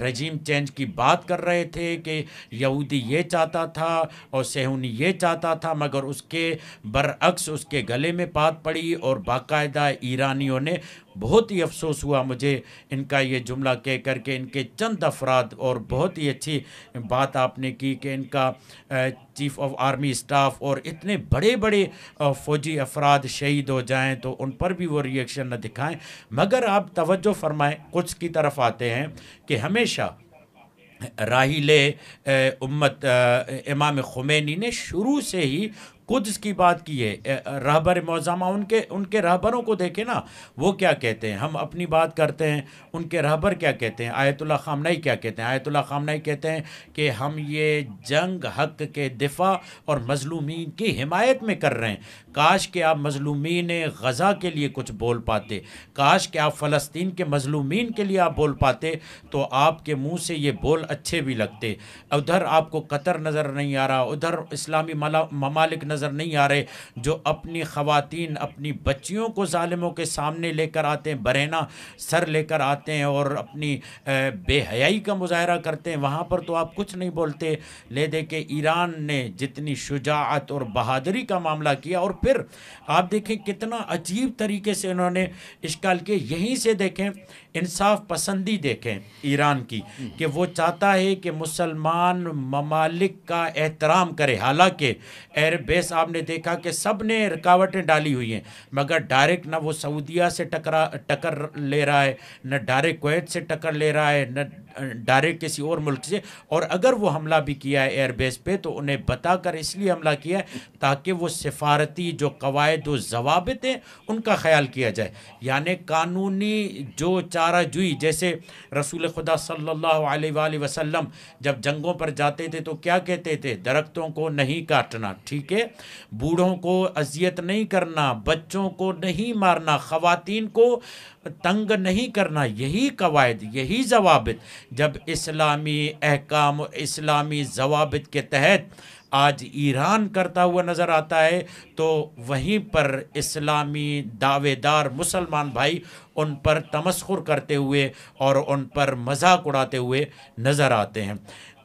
Speaker 3: رجیم چینج کی بات کر رہے تھے کہ یہودی یہ چاہتا تھا اور صہیونی یہ چاہتا تھا، مگر اس کے برعکس اس کے گلے میں بات پڑی، اور باقاعدہ ایرانیوں نے، بہت ہی افسوس ہوا مجھے ان کا یہ جملہ کہہ کر کے، ان کے چند افراد، اور بہت ہی اچھی بات آپ نے کی کہ ان کا چیف آف آرمی اسٹاف اور اتنے بڑے بڑے فوجی افراد شہید ہو جائیں تو ان پر بھی وہ ریئیکشن نہ دکھائیں۔ مگر آپ توجہ فرمائیں، قدس کی طرف آتے ہیں کہ ہمیشہ راحل امت امام خمینی نے شروع سے ہی قدس کی بات کی ہے۔ رہبر معظمہ ان کے رہبروں کو دیکھیں نا، وہ کیا کہتے ہیں، ہم اپنی بات کرتے ہیں، ان کے رہبر کیا کہتے ہیں، آیت اللہ خامنئی کیا کہتے ہیں، آیت اللہ خامنئی کہتے ہیں کہ ہم یہ جنگ حق کے دفاع اور مظلومین کی حمایت میں کر رہے ہیں۔ کاش کہ آپ مظلومین غزہ کے لیے کچھ بول پاتے، کاش کہ آپ فلسطین کے مظلومین کے لیے آپ بول پاتے، تو آپ کے منہ سے یہ بول اچھے بھی لگتے۔ ادھر آپ کو قطر نظر نہیں آ رہا، ادھر اسلامی ممالک نظر نہیں آ رہے جو اپنی خواتین، اپنی بچیوں کو ظالموں کے سامنے لے کر آتے ہیں، برہنہ سر لے کر آتے ہیں اور اپنی بے حیائی کا مظاہرہ کرتے ہیں، وہاں پر تو آپ کچھ نہیں بولتے۔ لے دے کہ ایران نے جتنی شجاعت اور بہادری کا معاملہ کیا، اور پھر آپ دیکھیں کتنا عجیب طریقے سے انہوں نے اشکال کے، یہیں سے دیکھیں انصاف پسندی دیکھیں ایران کی، کہ وہ چاہتا ہے کہ مسلمان ممالک کا احترام کرے، حالانکہ ایئر بیس آپ نے دیکھا کہ سب نے رکاوٹیں ڈالی ہوئی ہیں، مگر ڈائریکٹ نہ وہ سعودیہ سے ٹکر لے رہا ہے، نہ ڈائریکٹ کویت سے ٹکر لے رہا ہے، نہ ڈائریکٹ کسی اور ملک سے، اور اگر وہ حملہ بھی کیا ہے ایئر بیس پہ تو انہیں بتا کر اس لیے حملہ کیا ہے تاکہ وہ سفارتی جو قواعد و ضوابط ہیں ان کا خیال کیا جائے، یعنی قانونی جو چارہ جوئی، جیسے رسول خدا صلی اللہ علیہ وآلہ وسلم جب جنگوں پر جاتے تھے تو کیا کہتے تھے، درختوں کو نہیں کاٹنا، ٹھیک ہے، بوڑھوں کو اذیت نہیں کرنا، بچوں کو نہیں مارنا، خواتین کو تنگ نہیں کرنا، یہی قواعد، یہی ضوابط جب اسلامی احکام، اسلامی ضوابط کے تحت آج ایران کرتا ہوا نظر آتا ہے، تو وہیں پر اسلامی دعوے دار مسلمان بھائی ان پر تمسخر کرتے ہوئے اور ان پر مذاق اڑاتے ہوئے نظر آتے ہیں۔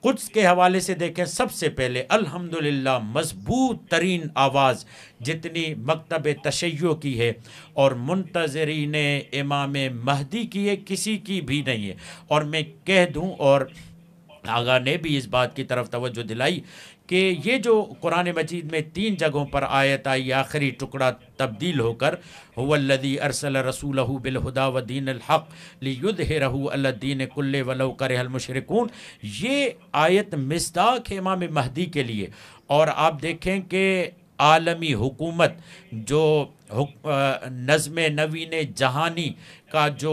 Speaker 3: قدس کے حوالے سے دیکھیں، سب سے پہلے الحمدللہ مضبوط ترین آواز جتنی مکتب تشیع کی ہے اور منتظرین امام مہدی کی ہے، کسی کی بھی نہیں ہے۔ اور میں کہہ دوں، اور آغا نے بھی اس بات کی طرف توجہ دلائی کہ یہ جو قرآن مجید میں 3 جگہوں پر آیت آئی، آخری ٹکڑا تبدیل ہو کر هو الذی ارسل رسولہ بالہدی ودین الحق لیظہرہ علی الدین کلہ ولو کرہ المشرکون، یہ آیت مصداق ہے امام مہدی کے لیے۔ اور آپ دیکھیں کہ عالمی حکومت جو نظم نوین جہانی کا جو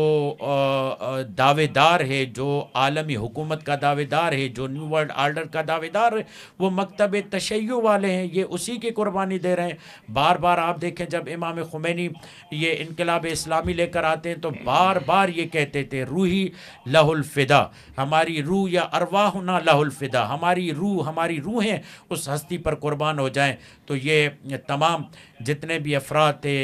Speaker 3: دعوے دار ہے، جو عالمی حکومت کا دعوے دار ہے، جو نیو ورلڈ آرڈر کا دعوے دار ہے، وہ مکتب تشیع والے ہیں، یہ اسی کی قربانی دے رہے ہیں۔ بار بار آپ دیکھیں جب امام خمینی یہ انقلاب اسلامی لے کر آتے ہیں تو بار بار یہ کہتے تھے روحی لہ الفدا، ہماری روح یا ارواحنا لہ الفدا، ہماری روح، ہماری روحیں اس ہستی پر قربان ہو جائیں۔ تو یہ تمام جتنے بھی افراد تھے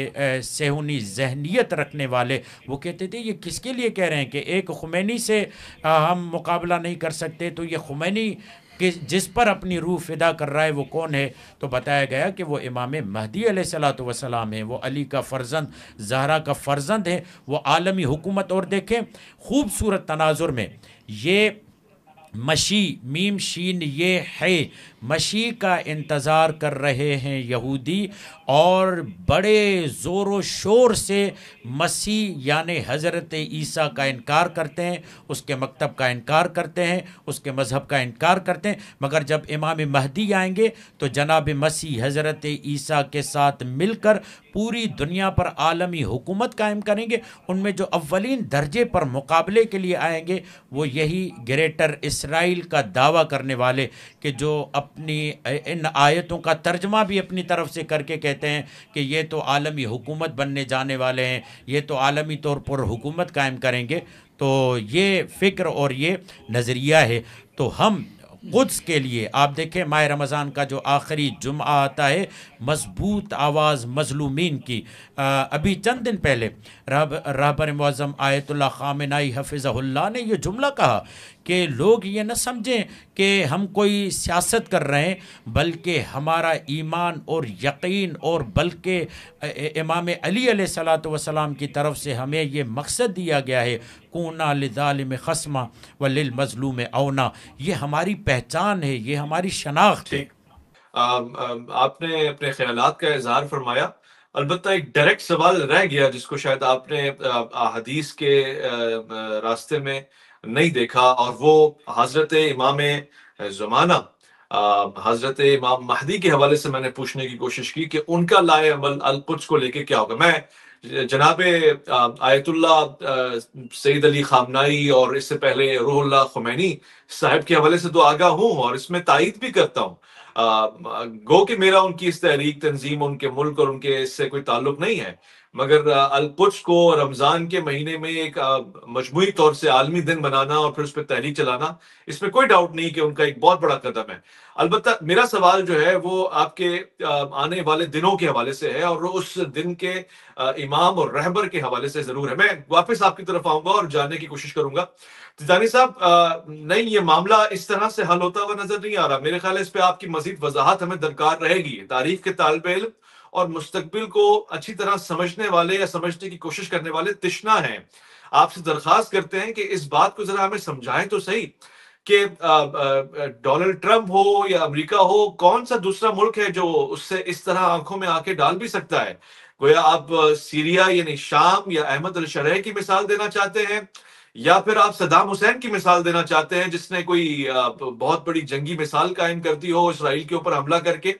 Speaker 3: صہیونی ذہنیت رکھنے والے، وہ کہتے تھے یہ کس کے لیے کہہ رہے ہیں کہ ایک خمینی سے ہم مقابلہ نہیں کر سکتے، تو یہ خمینی کہ جس پر اپنی روح فدا کر رہا ہے وہ کون ہے؟ تو بتایا گیا کہ وہ امام مہدی علیہ الصلوۃ والسلام ہے، وہ علی کا فرزند، زہرا کا فرزند ہے، وہ عالمی حکومت۔ اور دیکھیں خوبصورت تناظر میں یہ مشی، میم شین یہ ہے، مشی کا انتظار کر رہے ہیں یہودی، اور بڑے زور و شور سے مسیح یعنی حضرت عیسیٰ کا انکار کرتے ہیں، اس کے مکتب کا انکار کرتے ہیں، اس کے مذہب کا انکار کرتے ہیں، مگر جب امام مہدی آئیں گے تو جناب مسیح حضرت عیسیٰ کے ساتھ مل کر پوری دنیا پر عالمی حکومت قائم کریں گے۔ ان میں جو اولین درجے پر مقابلے کے لیے آئیں گے وہ یہی گریٹر اسرائیل کا دعویٰ کرنے والے، کہ جو اپنی ان آیتوں کا ترجمہ بھی اپنی طرف سے کر کے کہتے ہیں کہ یہ تو عالمی حکومت بننے جانے والے ہیں، یہ تو عالمی طور پر حکومت قائم کریں گے۔ تو یہ فکر اور یہ نظریہ ہے۔ تو ہم قدس کے لیے آپ دیکھیں ماہ رمضان کا جو آخری جمعہ آتا ہے، مضبوط آواز مظلومین کی، ابھی چند دن پہلے رہبر معظم آیت اللہ خامنائی حفظہ اللہ نے یہ جملہ کہا کہ لوگ یہ نہ سمجھیں کہ ہم کوئی سیاست کر رہے ہیں، بلکہ ہمارا ایمان اور یقین، اور بلکہ امام علی علیہ الصلوۃ والسلام کی طرف سے ہمیں یہ مقصد دیا گیا ہے، کونا للظالم خصما وللمظلوم اونا، یہ ہماری پہچان ہے، یہ ہماری شناخت ہے۔
Speaker 1: آپ نے اپنے خیالات کا اظہار فرمایا، البتہ ایک ڈائریکٹ سوال رہ گیا جس کو شاید آپ نے احادیث کے راستے میں نہیں دیکھا، اور وہ حضرت امام زمانہ حضرت امام مہدی کے حوالے سے میں نے پوچھنے کی کوشش کی کہ ان کا لائے عمل القدس کو لے کے کیا ہوگا۔ میں جناب آیت اللہ سید علی خامنائی اور اس سے پہلے روح اللہ خمینی صاحب کے حوالے سے تو آگاہ ہوں، اور اس میں تائید بھی کرتا ہوں، گو کہ میرا ان کی اس تحریک تنظیم، ان کے ملک اور ان کے اس سے کوئی تعلق نہیں ہے، مگر القدس کو رمضان کے مہینے میں ایک مجموعی طور سے عالمی دن بنانا اور پھر اس پہ تحریک چلانا، اس میں کوئی ڈاؤٹ نہیں کہ ان کا ایک بہت بڑا قدم ہے۔ البتہ میرا سوال جو ہے وہ آپ کے آنے والے دنوں کے حوالے سے ہے، اور اس دن کے امام اور رہبر کے حوالے سے ضرور ہے۔ میں واپس آپ کی طرف آؤں گا اور جاننے کی کوشش کروں گا۔ تیجانی صاحب، نہیں، یہ معاملہ اس طرح سے حل ہوتا ہوا نظر نہیں آ رہا۔ میرے خیال ہے اس پہ آپ کی مزید وضاحت ہمیں درکار رہے گی۔ تاریخ کے طالب علم اور مستقبل کو اچھی طرح سمجھنے والے یا سمجھنے کی کوشش کرنے والے تشنا ہیں، آپ سے درخواست کرتے ہیں کہ اس بات کو ذرا ہمیں سمجھائیں تو صحیح کہ ڈونلڈ ٹرمپ ہو یا امریکہ ہو، کون سا دوسرا ملک ہے جو اس سے اس طرح آنکھوں میں آنکھیں ڈال بھی سکتا ہے؟ گویا آپ سیریا یعنی شام یا احمد الشرح کی مثال دینا چاہتے ہیں، یا پھر آپ صدام حسین کی مثال دینا چاہتے ہیں جس نے کوئی بہت بڑی جنگی مثال قائم کر دی ہو اسرائیل کے اوپر حملہ کر کے،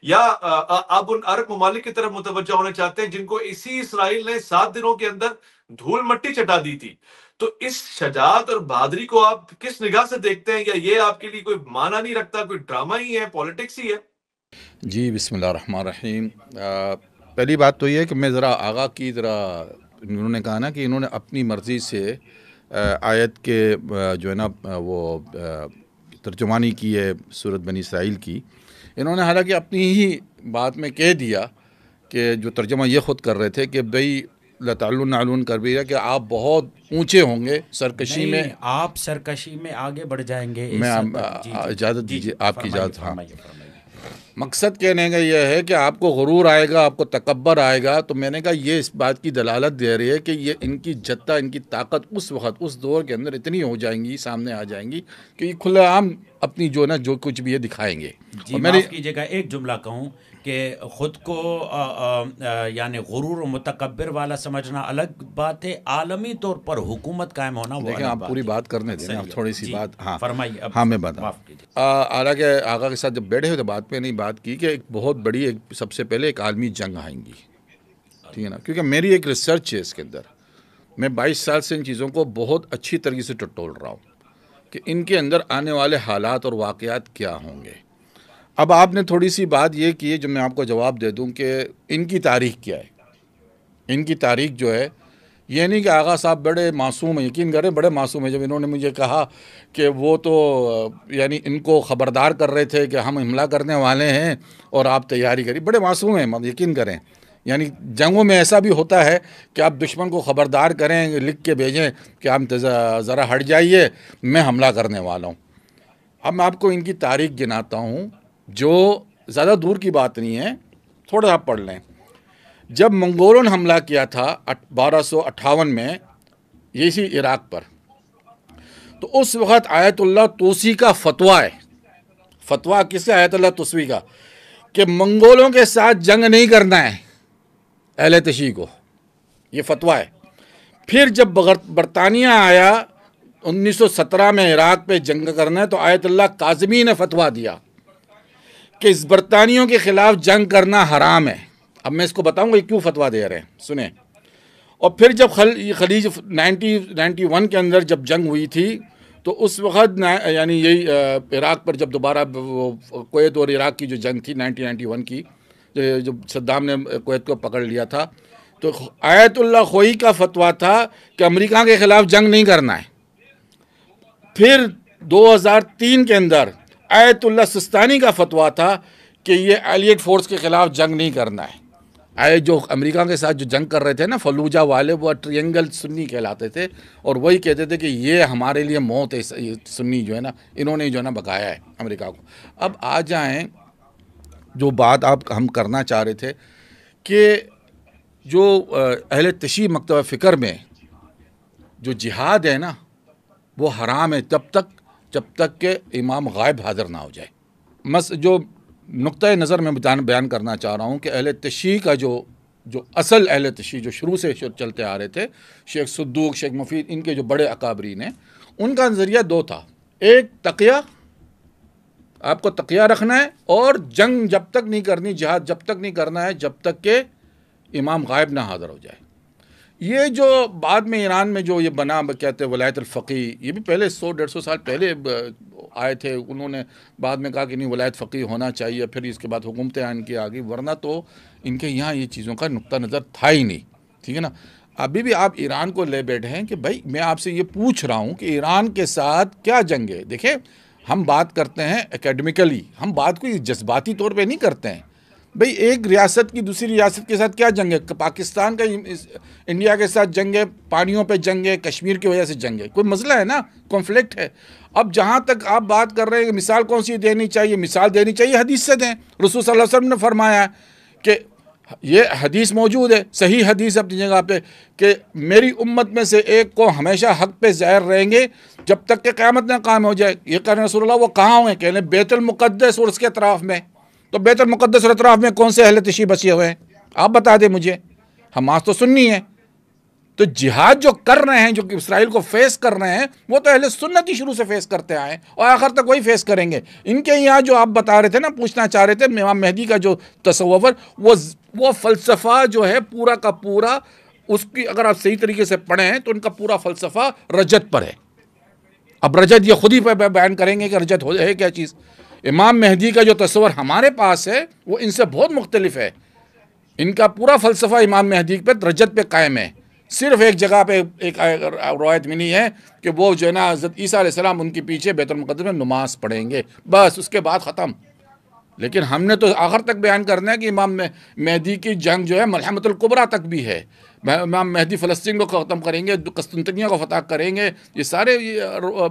Speaker 1: یا آپ ان عرب ممالک کی طرف متوجہ ہونا چاہتے ہیں جن کو اسی اسرائیل نے 7 دنوں کے اندر دھول مٹی چٹا دی تھی؟ تو اس شجاعت اور بہادری کو آپ کس نگاہ سے دیکھتے ہیں؟ یا یہ آپ کے لیے کوئی معنی نہیں رکھتا، کوئی ڈرامہ ہی ہے، پالیٹکس ہی ہے؟
Speaker 2: جی بسم اللہ الرحمن الرحیم۔ پہلی بات تو یہ ہے کہ میں ذرا آغا کی انہوں نے کہا نا کہ انہوں نے اپنی مرضی سے آیت کے جو ہے نا وہ ترجمانی کی ہے سورۃ بنی اسرائیل کی۔ انہوں نے حالانکہ اپنی ہی بات میں کہہ دیا کہ جو ترجمہ یہ خود کر رہے تھے کہ بھئی لَتَعْلُنَّ عَلُوًا کبیرًا، کہ آپ بہت اونچے ہوں گے سرکشی میں،
Speaker 3: آپ سرکشی میں آگے بڑھ جائیں گے۔
Speaker 2: میں اجازت دیجیے، آپ کی اجازت۔ ہاں، مقصد کہنے کا یہ ہے کہ آپ کو غرور آئے گا، آپ کو تکبر آئے گا، تو میں نے کہا یہ اس بات کی دلالت دے رہی ہے کہ یہ ان کی جتہ، ان کی طاقت اس وقت اس دور کے اندر اتنی ہو جائیں گی، سامنے آ جائیں گی کہ یہ کھلے عام اپنی جو نا جو کچھ بھی یہ دکھائیں گے۔
Speaker 3: جی معاف کیجیے گا، ایک جملہ کہوں کہ خود کو یعنی غرور و متکبر والا سمجھنا الگ بات ہے، عالمی طور پر حکومت قائم ہونا وہ
Speaker 2: دیکھیں، آپ پوری بات کرنے دیں، آپ تھوڑی سی بات۔ ہاں
Speaker 3: فرمائیے۔
Speaker 2: ہاں میں بتا، حالانکہ آغا کے ساتھ جب بیٹھے ہوئے تو بات پہ نہیں بات کی کہ ایک بہت بڑی، ایک سب سے پہلے ایک عالمی جنگ آئیں گی، ٹھیک ہے نا، کیونکہ میری ایک ریسرچ ہے اس کے اندر، میں 22 سال سے ان چیزوں کو بہت اچھی طریقے سے ٹٹول رہا ہوں کہ ان کے اندر آنے والے حالات اور واقعات کیا ہوں گے۔ اب آپ نے تھوڑی سی بات یہ کی ہے جو میں آپ کو جواب دے دوں کہ ان کی تاریخ کیا ہے۔ ان کی تاریخ جو ہے، یہ نہیں کہ آغا صاحب بڑے معصوم ہیں، یقین کریں بڑے معصوم ہیں۔ جب انہوں نے مجھے کہا کہ وہ تو یعنی ان کو خبردار کر رہے تھے کہ ہم حملہ کرنے والے ہیں اور آپ تیاری کریے، بڑے معصوم ہیں، یقین کریں۔ یعنی جنگوں میں ایسا بھی ہوتا ہے کہ آپ دشمن کو خبردار کریں، لکھ کے بھیجیں کہ آپ ذرا ہٹ جائیے، میں حملہ کرنے والا ہوں۔ اب میں آپ کو ان کی تاریخ گناتا ہوں، جو زیادہ دور کی بات نہیں ہے، تھوڑا آپ پڑھ لیں۔ جب منگولوں نے حملہ کیا تھا 1258 میں اسی عراق پر، تو اس وقت آیت اللہ طوسی کا فتویٰ ہے۔ فتویٰ کس کا؟ آیت اللہ طوسی کا، کہ منگولوں کے ساتھ جنگ نہیں کرنا ہے اہل تشیع کو، یہ فتویٰ ہے۔ پھر جب برطانیہ آیا 1917 میں عراق پہ جنگ کرنا ہے، تو آیت اللہ کاظمی نے فتویٰ دیا کہ اس برطانیوں کے خلاف جنگ کرنا حرام ہے۔ اب میں اس کو بتاؤں گا یہ کیوں فتویٰ دے رہے ہیں، سنیں۔ اور پھر جب خلیج 91 کے اندر جب جنگ ہوئی تھی، تو اس وقت یعنی یہی عراق پر جب دوبارہ کویت اور عراق کی جو جنگ تھی 1991 کی، جب صدام نے کویت کو پکڑ لیا تھا، تو آیت اللہ خوئی کا فتویٰ تھا کہ امریکہ کے خلاف جنگ نہیں کرنا ہے۔ پھر 2003 کے اندر آیت اللہ سستانی کا فتویٰ تھا کہ یہ ایلیٹ فورس کے خلاف جنگ نہیں کرنا ہے۔ جو امریکہ کے ساتھ جو جنگ کر رہے تھے نا فلوجہ والے، وہ ٹرینگل سنی کہلاتے تھے، اور وہی کہتے تھے کہ یہ ہمارے لیے موت ہے، سنی جو ہے نا انہوں نے جو ہے نا بکایا ہے امریکہ کو۔ اب آ جائیں جو بات ہم کرنا چاہ رہے تھے، کہ جو اہل تشیع مکتبہ فکر میں جو جہاد ہے نا وہ حرام ہے جب تک کہ امام غائب حاضر نہ ہو جائے۔ جو نقطۂ نظر میں بیان کرنا چاہ رہا ہوں کہ اہل تشیع کا جو اصل اہل تشیع جو شروع سے چلتے آ رہے تھے، شیخ صدوق، شیخ مفید، ان کے جو بڑے اکابرین ہیں، ان کا نظریہ دو تھا۔ ایک تقیہ، آپ کو تقیہ رکھنا ہے، اور جنگ جب تک نہیں کرنی، جہاد جب تک نہیں کرنا ہے جب تک کہ امام غائب نہ حاضر ہو جائے۔ یہ جو بعد میں ایران میں جو یہ بنا کہتے ہیں ولایت الفقیہ، یہ بھی پہلے 100-150 سال پہلے آئے تھے، انہوں نے بعد میں کہا کہ نہیں ولایت فقیہ ہونا چاہیے، پھر اس کے بعد حکومتیں ان کی آگئی، ورنہ تو ان کے یہاں یہ چیزوں کا نقطہ نظر تھا ہی نہیں، ٹھیک ہے نا۔ ابھی بھی آپ ایران کو لے بیٹھے ہیں کہ بھائی میں آپ سے یہ پوچھ رہا ہوں کہ ایران کے ساتھ کیا جنگ ہے۔ دیکھیں ہم بات کرتے ہیں اکیڈمیکلی، ہم بات کوئی جذباتی طور پہ نہیں کرتے ہیں۔ بھئی ایک ریاست کی دوسری ریاست کے ساتھ کیا جنگ ہے؟ پاکستان کا انڈیا کے ساتھ جنگ ہے، پانیوں پہ جنگ ہے، کشمیر کی وجہ سے جنگ ہے، کوئی مسئلہ ہے نا، کنفلکٹ ہے۔ اب جہاں تک آپ بات کر رہے ہیں کہ مثال کون سی دینی چاہیے، مثال دینی چاہیے حدیث سے دیں۔ رسول صلی اللہ علیہ وسلم نے فرمایا کہ یہ حدیث موجود ہے، صحیح حدیث اپنی جگہ پہ، کہ میری امت میں سے ایک کو ہمیشہ حق پہ ظاہر رہیں گے جب تک کہ قیامت نہ قائم ہو جائے۔ یہ کہنے رسول اللہ وہ کہاں ہوئے؟ کہنے بیت المقدس اور اس کے اطراف میں۔ تو بیت المقدس اور اطراف میں کون سے اہل تشیع بچے ہوئے ہیں؟ آپ بتا دیں مجھے۔ حماس تو سنی ہے، تو جہاد جو کر رہے ہیں، جو اسرائیل کو فیس کر رہے ہیں، وہ تو اہل سنت ہی شروع سے فیس کرتے آئے ہیں اور آخر تک وہی فیس کریں گے۔ ان کے یہاں جو آپ بتا رہے تھے نا، پوچھنا چاہ رہے تھے امام مہدی کا جو تصور، وہ فلسفہ جو ہے پورا کا پورا، اس کی اگر آپ صحیح طریقے سے پڑھیں تو ان کا پورا فلسفہ رجت پر ہے۔ اب رجت یہ خود ہی بیان کریں گے کہ رجت ہے کیا چیز۔ امام مہدی کا جو تصور ہمارے پاس ہے وہ ان سے بہت مختلف ہے۔ ان کا پورا فلسفہ امام مہدی پہ رجت پہ قائم ہے۔ صرف ایک جگہ پہ ایک روایت ملی ہے کہ وہ جو ہے نا حضرت عیسیٰ علیہ السلام ان کے پیچھے بیت المقدس میں نماز پڑھیں گے، بس اس کے بعد ختم۔ لیکن ہم نے تو آخر تک بیان کرنا ہے کہ امام مہدی کی جنگ جو ہے ملحمۃ الکبریٰ تک بھی ہے۔ امام مہدی فلسطین کو ختم کریں گے، قسطنطنیہ کو فتح کریں گے، یہ سارے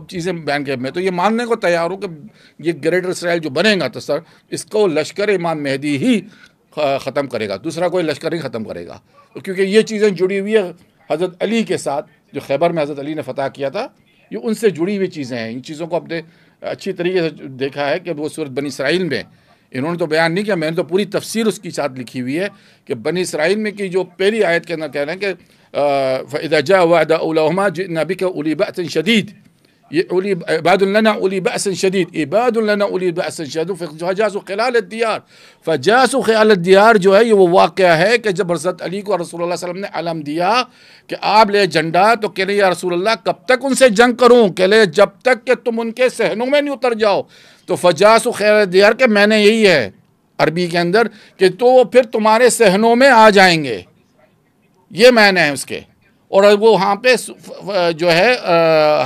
Speaker 2: چیزیں بیان کر۔ میں تو یہ ماننے کو تیار ہوں کہ یہ گریٹر اسرائیل جو بنے گا تو سر اس کو لشکر امام مہدی ہی ختم کرے گا، دوسرا کوئی لشکر ہی ختم کرے گا، کیونکہ یہ چیزیں جڑی ہوئی ہے حضرت علی کے ساتھ، جو خیبر میں حضرت علی نے فتح کیا تھا، یہ ان سے جڑی ہوئی چیزیں ہیں۔ ان چیزوں کو اپنے اچھی طریقے سے دیکھا ہے کہ وہ سورۃ بنی اسرائیل میں انہوں نے تو بیان نہیں کیا، میں نے تو پوری تفسیر اس کی ساتھ لکھی ہوئی ہے کہ بنی اسرائیل میں کی جو پہلی آیت کے اندر کہہ رہے ہیں کہ فَإِذَا جَاءَ وَعْدُ أُولَاهُمَا جِئْنَا بِكَ أُولِي بَأْسٍ شَدِيدٍ، یہ عباد لنا اولی بأس شدید، عباد لنا اولی بأس شدید، فجاسوا خلال الدیار۔ فجاسوا خلال الدیار جو ہے یہ وہ واقعہ ہے کہ جب حضرت علی کو رسول اللہ صلی اللہ علیہ وسلم نے علم دیا کہ آپ لے جھنڈا، تو کہنے یا رسول اللہ کب تک ان سے جنگ کروں؟ کہنے جب تک کہ تم ان کے صحنوں میں نہیں اتر جاؤ۔ تو فجاسوا خلال الدیار کہ میں نے یہی ہے عربی کے اندر کہ تو وہ پھر تمہارے صحنوں میں آ جائیں گے، یہ معنی ہے اس کے۔ اور وہ وہاں پہ جو ہے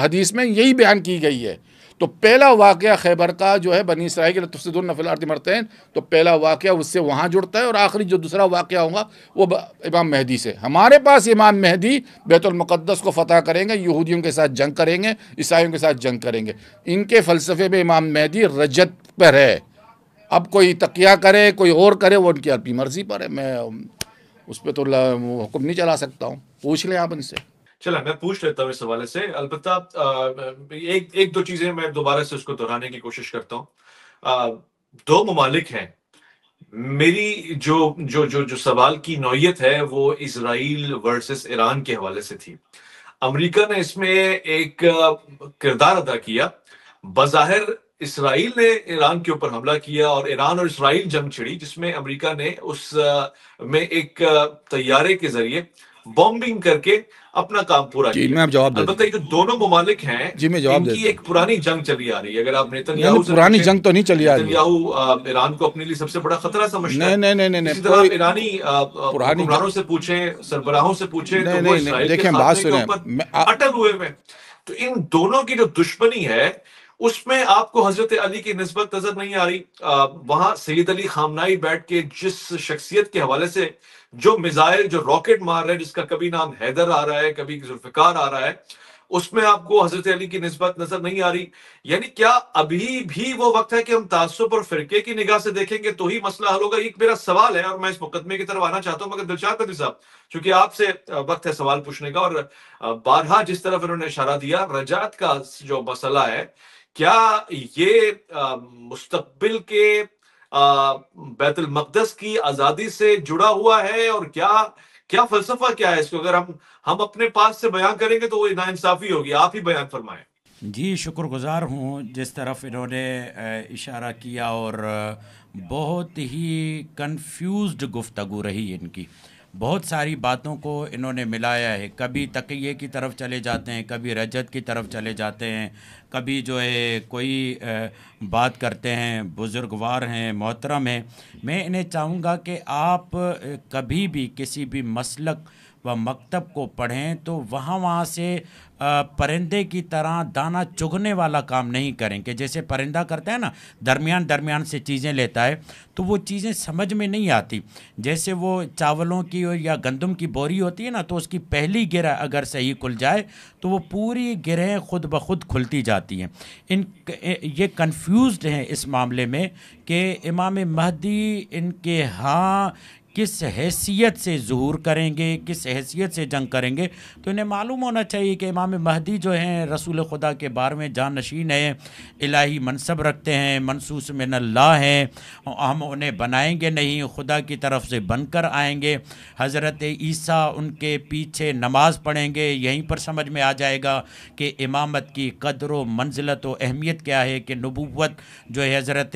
Speaker 2: حدیث میں یہی بیان کی گئی ہے۔ تو پہلا واقعہ خیبر کا جو ہے بنی اسرائیل کے تفسدون فی الارض مرتین، تو پہلا واقعہ اس سے وہاں جڑتا ہے، اور آخری جو دوسرا واقعہ ہوگا وہ امام مہدی سے۔ ہمارے پاس امام مہدی بیت المقدس کو فتح کریں گے، یہودیوں کے ساتھ جنگ کریں گے، عیسائیوں کے ساتھ جنگ کریں گے۔ ان کے فلسفے میں امام مہدی رجت پر ہے۔ اب کوئی تقیہ کرے، کوئی اور کرے، وہ ان کی اپنی مرضی پر ہے، میں اس پہ تو حکم نہیں چلا سکتا ہوں، پوچھ لیں آپ ان سے۔
Speaker 1: چلا میں پوچھ لیتا ہوں اس حوالے سے، البتہ ایک دو چیزیں میں دوبارہ سے اس کو دہرانے کی کوشش کرتا ہوں۔ دو ممالک ہیں، میری جو سوال کی نوعیت ہے وہ اسرائیل ورسس ایران کے حوالے سے تھی۔ امریکہ نے اس میں ایک کردار ادا کیا، بظاہر اسرائیل نے ایران کے اوپر حملہ کیا اور ایران اور اسرائیل جنگ چھڑی، جس میں امریکہ نے اس میں ایک طیارے کے ذریعے بامبنگ کر کے اپنا کام پورا
Speaker 2: جی
Speaker 1: کیا۔
Speaker 2: میں اب جواب دے
Speaker 1: البتہ یہ جو دونوں ممالک ہیں
Speaker 2: جی میں جواب
Speaker 1: ان کی
Speaker 2: دیتا
Speaker 1: ایک پرانی جنگ چلی آ رئی ہے۔ اگر آپ
Speaker 2: نہیں
Speaker 1: نیتنیاہو سے
Speaker 2: پرانی
Speaker 1: پوچھیں،
Speaker 2: جنگ تو نہیں چلی آ رہی ہے۔
Speaker 1: نیتنیاہو ایران کو اپنے لیے سب سے بڑا خطرہ سمجھتا ہے۔
Speaker 2: نہیں
Speaker 1: اسی طرح آپ ایرانی
Speaker 2: پرانی
Speaker 1: حکمرانوں سے پوچھیں، سربراہوں سے پوچھیں تو وہ
Speaker 2: نہیں
Speaker 1: اسرائیل کے
Speaker 2: دیکھیں بات
Speaker 1: خاتمے کے
Speaker 2: سنیں،
Speaker 1: اوپر اٹل ہوئے ہوئے۔ تو ان دونوں کی جو دشمنی ہے اس میں آپ کو حضرت علی کی نسبت نظر نہیں آ رہی۔ وہاں سید علی خامنائی بیٹھ کے جس شخصیت کے حوالے سے جو میزائل، جو راکٹ مار رہے ہیں، جس کا کبھی نام حیدر آ رہا ہے، کبھی ذوالفقار آ رہا ہے، اس میں آپ کو حضرت علی کی نسبت نظر نہیں آ رہی۔ یعنی کیا ابھی بھی وہ وقت ہے کہ ہم تعصب اور فرقے کی نگاہ سے دیکھیں گے تو ہی مسئلہ حل ہوگا؟ یہ میرا سوال ہے اور میں اس مقدمے کی طرف آنا چاہتا ہوں، مگر دلشاد نبی صاحب چونکہ آپ سے وقت ہے سوال پوچھنے کا، اور بارہا جس طرف انہوں نے اشارہ دیا رجعت کا جو مسئلہ ہے، کیا یہ مستقبل کے بیت المقدس کی آزادی سے جڑا ہوا ہے، اور کیا فلسفہ کیا ہے اس کو؟ اگر ہم اپنے پاس سے بیان کریں گے تو وہ ناانصافی ہوگی۔ آپ ہی بیان فرمائیں۔
Speaker 3: جی شکر گزار ہوں جس طرف انہوں نے اشارہ کیا، اور بہت ہی کنفیوزڈ گفتگو رہی ان کی، بہت ساری باتوں کو انہوں نے ملایا ہے، کبھی تقیے کی طرف چلے جاتے ہیں، کبھی رجت کی طرف چلے جاتے ہیں، کبھی جو ہے کوئی بات کرتے ہیں، بزرگوار ہیں، محترم ہیں۔ میں انہیں چاہوں گا کہ آپ کبھی بھی کسی بھی مسلک و مکتب کو پڑھیں تو وہاں سے پرندے کی طرح دانہ چگنے والا کام نہیں کریں، کہ جیسے پرندہ کرتا ہے نا، درمیان سے چیزیں لیتا ہے تو وہ چیزیں سمجھ میں نہیں آتی۔ جیسے وہ چاولوں کی یا گندم کی بوری ہوتی ہے نا، تو اس کی پہلی گرہ اگر صحیح کھل جائے تو وہ پوری گرہیں خود بخود کھلتی جاتی ہیں۔ یہ کنفیوزڈ ہیں اس معاملے میں کہ امام مہدی ان کے ہاں کس حیثیت سے ظہور کریں گے، کس حیثیت سے جنگ کریں گے۔ تو انہیں معلوم ہونا چاہیے کہ امام مہدی جو ہیں رسول خدا کے بارے میں جانشین ہیں، الہی منصب رکھتے ہیں، منصوص من اللہ ہیں، ہم انہیں بنائیں گے نہیں، خدا کی طرف سے بن کر آئیں گے۔ حضرت عیسیٰ ان کے پیچھے نماز پڑھیں گے، یہیں پر سمجھ میں آ جائے گا کہ امامت کی قدر و منزلت و اہمیت کیا ہے، کہ نبوت جو ہے حضرت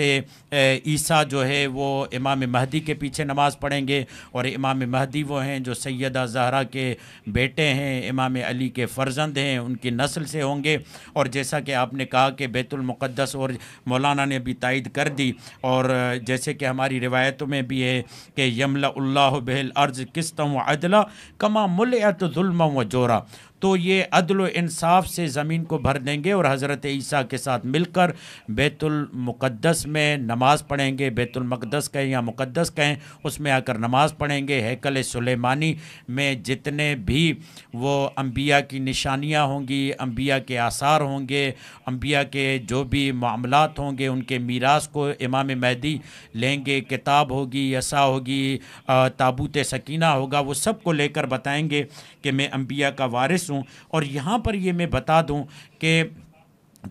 Speaker 3: عیسیٰ جو ہے وہ امام مہدی کے پیچھے نماز پڑھیں گے، اور امام مہدی وہ ہیں جو سیدہ زہرا کے بیٹے ہیں، امام علی کے فرزند ہیں، ان کی نسل سے ہوں گے۔ اور جیسا کہ آپ نے کہا کہ بیت المقدس، اور مولانا نے بھی تائید کر دی، اور جیسے کہ ہماری روایتوں میں بھی ہے کہ یملأ اللہ بہ الارض قسطا وعدلا کما ملئت ظلما وجورا، تو یہ عدل و انصاف سے زمین کو بھر دیں گے، اور حضرت عیسیٰ کے ساتھ مل کر بیت المقدس میں نماز پڑھیں گے، بیت المقدس کہیں یا مقدس کہیں، اس میں آ کر نماز پڑھیں گے۔ ہیکل سلیمانی میں جتنے بھی وہ انبیاء کی نشانیاں ہوں گی، انبیاء کے آثار ہوں گے، انبیاء کے جو بھی معاملات ہوں گے، ان کے میراث کو امام مہدی لیں گے، کتاب ہوگی، عصا ہوگی، تابوت سکینہ ہوگا، وہ سب کو لے کر بتائیں گے کہ میں انبیاء کا وارث ہوں۔ اور یہاں پر یہ میں بتا دوں کہ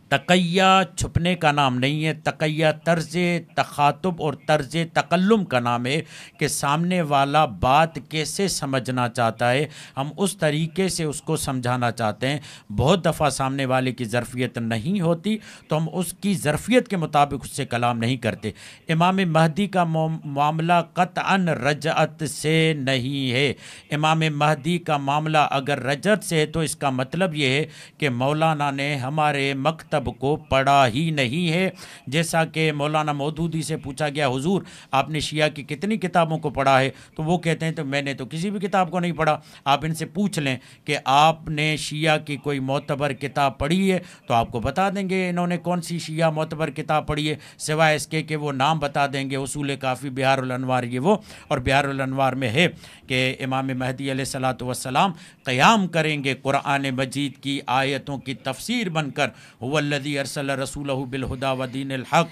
Speaker 3: تقیہ چھپنے کا نام نہیں ہے، تقیہ طرز تخاطب اور طرز تکلم کا نام ہے، کہ سامنے والا بات کیسے سمجھنا چاہتا ہے، ہم اس طریقے سے اس کو سمجھانا چاہتے ہیں۔ بہت دفعہ سامنے والے کی ظرفیت نہیں ہوتی تو ہم اس کی ظرفیت کے مطابق اس سے کلام نہیں کرتے۔ امام مہدی کا معاملہ قطعاً رجعت سے نہیں ہے۔ امام مہدی کا معاملہ اگر رجعت سے ہے تو اس کا مطلب یہ ہے کہ مولانا نے ہمارے مکتب مکتب کو پڑھا ہی نہیں ہے. جیسا کہ مولانا مودودی سے پوچھا گیا حضور آپ نے شیعہ کی کتنی کتابوں کو پڑھا ہے، تو وہ کہتے ہیں تو میں نے تو کسی بھی کتاب کو نہیں پڑھا. آپ ان سے پوچھ لیں کہ آپ نے شیعہ کی کوئی معتبر کتاب پڑھی ہے تو آپ کو بتا دیں گے انہوں نے کون سی شیعہ معتبر کتاب پڑھی ہے، سوائے اس کے کہ وہ نام بتا دیں گے. اصول کافی، بہار الانوار یہ وہ، اور بہار الانوار میں ہے کہ امام مہدی علیہ الصلوۃ والسلام قیام کریں گے قرآن مجید کی آیتوں کی تفسیر بن کر. هو الذی ارسل رسولہ بالہدی ودین الحق،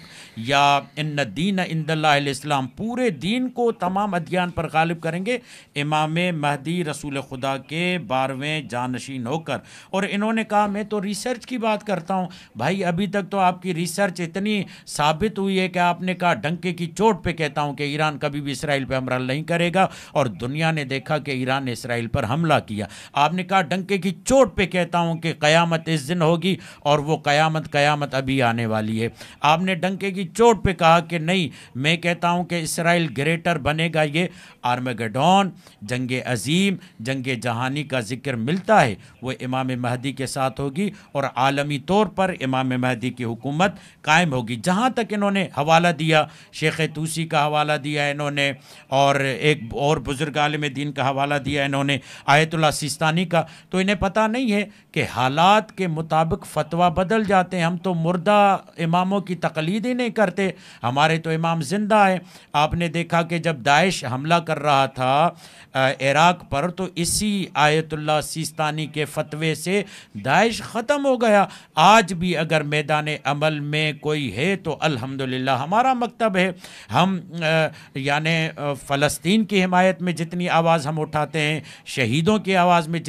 Speaker 3: یا ان الدین عند اللہ الاسلام، پورے دین کو تمام ادیان پر غالب کریں گے امام مہدی رسول خدا کے 12ویں جانشین ہو کر. اور انہوں نے کہا میں تو ریسرچ کی بات کرتا ہوں. بھائی ابھی تک تو آپ کی ریسرچ اتنی ثابت ہوئی ہے کہ آپ نے کہا ڈنکے کی چوٹ پہ کہتا ہوں کہ ایران کبھی بھی اسرائیل پہ حملہ نہیں کرے گا، اور دنیا نے دیکھا کہ ایران نے اسرائیل پر حملہ کیا. آپ نے کہا ڈنکے کی چوٹ پہ کہتا ہوں کہ قیامت اس دن ہوگی، اور وہ قیامت ابھی آنے والی ہے. آپ نے ڈنکے کی چوٹ پہ کہا کہ نہیں، میں کہتا ہوں کہ اسرائیل گریٹر بنے گا. یہ آرمیگڈون، جنگ عظیم، جنگ جہانی کا ذکر ملتا ہے، وہ امام مہدی کے ساتھ ہوگی، اور عالمی طور پر امام مہدی کی حکومت قائم ہوگی. جہاں تک انہوں نے حوالہ دیا، شیخ توسی کا حوالہ دیا انہوں نے، اور ایک اور بزرگ عالم دین کا حوالہ دیا انہوں نے، آیت اللہ سیستانی کا. تو انہیں پتہ نہیں ہے کہ حالات کے مطابق فتویٰ بدل جاتے ہیں. ہم تو مردہ اماموں کی تقلید ہی نہیں کرتے، ہمارے تو امام زندہ ہیں. آپ نے دیکھا کہ جب داعش حملہ کر رہا تھا عراق پر، تو اسی آیت اللہ سیستانی کے فتوے سے داعش ختم ہو گیا. آج بھی اگر میدان عمل میں کوئی ہے تو الحمدللہ ہمارا مکتب ہے. ہم یعنی فلسطین کی حمایت میں جتنی آواز ہم اٹھاتے ہیں، شہیدوں کی آواز میں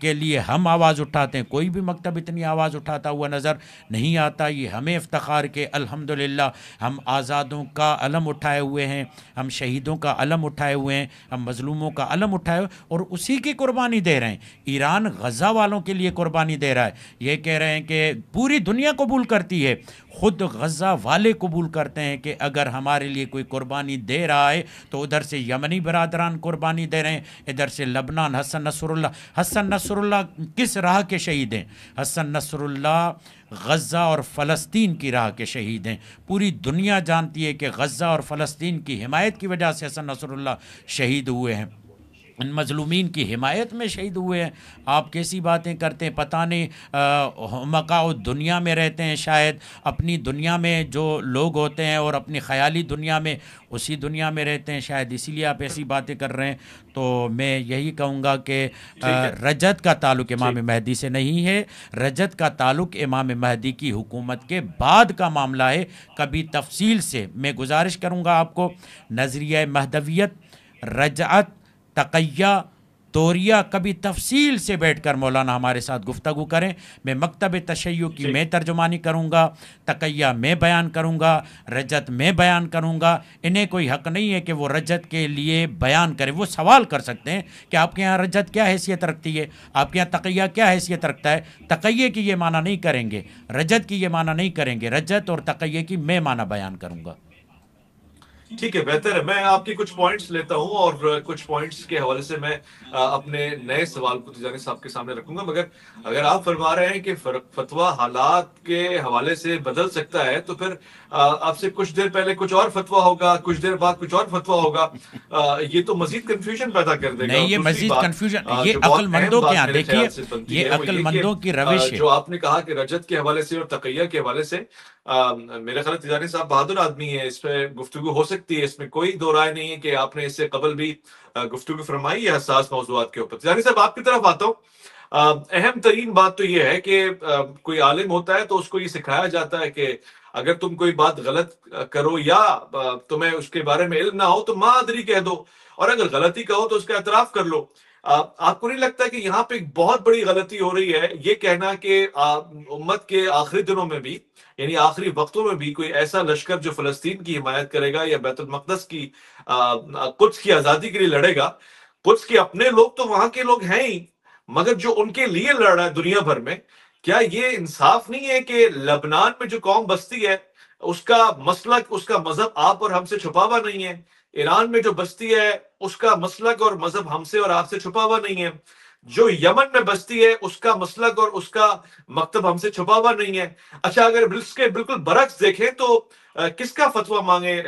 Speaker 3: کے لیے ہم آواز اٹھاتے ہیں، کوئی بھی مکتب اتنی آواز اٹھاتا ہوا نظر نہیں آتا. یہ ہمیں افتخار کہ الحمدللہ ہم آزادوں کا علم اٹھائے ہوئے ہیں، ہم شہیدوں کا علم اٹھائے ہوئے ہیں، ہم مظلوموں کا علم اٹھائے ہوئے، اور اسی کی قربانی دے رہے ہیں. ایران غزہ والوں کے لیے قربانی دے رہا ہے. یہ کہہ رہے ہیں کہ پوری دنیا قبول کرتی ہے، خود غزہ والے قبول کرتے ہیں کہ اگر ہمارے لیے کوئی قربانی دے رہا ہے تو ادھر سے یمنی برادران قربانی دے رہے ہیں، ادھر سے لبنان حسن نصر اللہ کس راہ کے شہید ہیں؟ حسن نصر اللہ غزہ اور فلسطین کی راہ کے شہید ہیں. پوری دنیا جانتی ہے کہ غزہ اور فلسطین کی حمایت کی وجہ سے حسن نصر اللہ شہید ہوئے ہیں، ان مظلومین کی حمایت میں شہید ہوئے ہیں. آپ کیسی باتیں کرتے ہیں؟ پتہ نہیں مقاؤ دنیا میں رہتے ہیں، شاید اپنی دنیا میں جو لوگ ہوتے ہیں اور اپنی خیالی دنیا میں اسی دنیا میں رہتے ہیں، شاید اسی لیے آپ ایسی باتیں کر رہے ہیں. تو میں یہی کہوں گا کہ رجت کا تعلق امام مہدی سے نہیں ہے، رجت کا تعلق امام مہدی کی حکومت کے بعد کا معاملہ ہے. کبھی تفصیل سے میں گزارش کروں گا آپ کو، نظریہ مہدویت، رجعت، تقیہ، توریہ، کبھی تفصیل سے بیٹھ کر مولانا ہمارے ساتھ گفتگو کریں. میں مکتب تشیع کی میں ترجمانی کروں گا، تقیہ میں بیان کروں گا، رجت میں بیان کروں گا. انہیں کوئی حق نہیں ہے کہ وہ رجت کے لیے بیان کریں. وہ سوال کر سکتے ہیں کہ آپ کے ہاں رجت کیا حیثیت رکھتی ہے، آپ کے ہاں تقیہ کیا حیثیت رکھتا ہے. تقیہ کی یہ معنی نہیں کریں گے، رجت کی یہ معنی نہیں کریں گے، رجت اور تقیہ کی میں معنی بیان کروں گا.
Speaker 1: ٹھیک ہے، بہتر ہے. میں آپ کے کچھ پوائنٹس لیتا ہوں اور کچھ پوائنٹس کے حوالے سے میں اپنے نئے سوال کو تجانی صاحب کے سامنے رکھوں گا. مگر اگر آپ فرما رہے ہیں کہ فتویٰ حالات کے حوالے سے بدل سکتا ہے، تو پھر آپ سے کچھ دیر پہلے کچھ اور فتویٰ ہوگا، کچھ دیر بعد کچھ اور فتویٰ ہوگا. یہ تو مزید کنفیوژن پیدا کر دے گا.
Speaker 3: نہیں، یہ مزید کنفیوژن، یہ عقل مندوں کے ہاں دیکھیے، یہ عقل مندوں کی روش ہے.
Speaker 1: جو آپ نے کہا کہ رجت کے حوالے سے اور تقیہ کے حوالے سے، میرے خیال تجانی صاحب بہادر آدمی ہے، اس پہ گفتگو ہو سکتی ہے، اس میں کوئی دو رائے نہیں ہے کہ آپ نے اس سے قبل بھی گفتگو فرمائی ہے حساس موضوعات کے اوپر. تجانی صاحب آپ کی طرف آتا ہوں. اہم ترین بات تو یہ ہے کہ کوئی عالم ہوتا ہے تو اس کو یہ سکھایا جاتا ہے کہ اگر تم کوئی بات غلط کرو یا تمہیں اس کے بارے میں علم نہ ہو تو ما ادری کہہ دو، اور اگر غلطی کہو تو اس کا اعتراف کر لو. آپ کو نہیں لگتا کہ یہاں پہ ایک بہت بڑی غلطی ہو رہی ہے یہ کہنا کہ امت کے آخری دنوں میں بھی، یعنی آخری وقتوں میں بھی، کوئی ایسا لشکر جو فلسطین کی حمایت کرے گا یا بیت المقدس کی، قدس کی آزادی کے لیے لڑے گا؟ قدس کے اپنے لوگ تو وہاں کے لوگ ہیں ہی، مگر جو ان کے لیے لڑ رہا ہے دنیا بھر میں، کیا یہ انصاف نہیں ہے کہ لبنان میں جو قوم بستی ہے اس کا مسلک، اس کا مذہب آپ اور ہم سے چھپا ہوا نہیں ہے؟ ایران میں جو بستی ہے اس کا مسلک اور مذہب ہم سے اور آپ سے چھپا ہوا نہیں ہے؟ جو یمن میں بستی ہے اس کا مسلک اور اس کا مکتب ہم سے چھپا ہوا نہیں ہے. اچھا اگر اس کے بالکل برعکس دیکھیں تو کس کا فتویٰ مانگے؟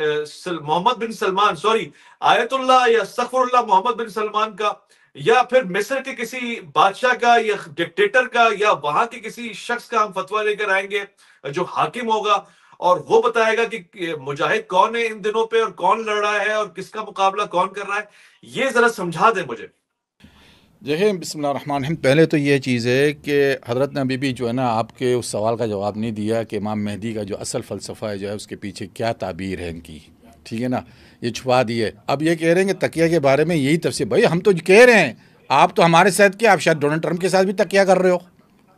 Speaker 1: محمد بن سلمان، سوری آیت اللہ یا استغفر اللہ محمد بن سلمان کا، یا پھر مصر کے کسی بادشاہ کا یا ڈکٹیٹر کا یا وہاں کے کسی شخص کا ہم فتویٰ لے کر آئیں گے جو حاکم ہوگا اور وہ بتائے گا کہ مجاہد کون ہے ان دنوں پہ اور کون لڑ رہا ہے اور کس کا مقابلہ کون کر رہا ہے؟ یہ ذرا سمجھا دیں مجھے.
Speaker 2: دیکھیں بسم اللہ الرحمن الرحیم، پہلے تو یہ چیز ہے کہ حضرت نے ابھی بھی جو ہے نا آپ کے اس سوال کا جواب نہیں دیا کہ امام مہدی کا جو اصل فلسفہ ہے جو ہے اس کے پیچھے کیا تعبیر ہے ان کی، ٹھیک ہے نا، یہ چھپا دیے. اب یہ کہہ رہے ہیں کہ تقیہ کے بارے میں یہی تفسیر. بھائی ہم تو کہہ رہے ہیں، آپ تو ہمارے ساتھ کیا، آپ شاید ڈونلڈ ٹرمپ کے ساتھ بھی تقیہ کر رہے ہو،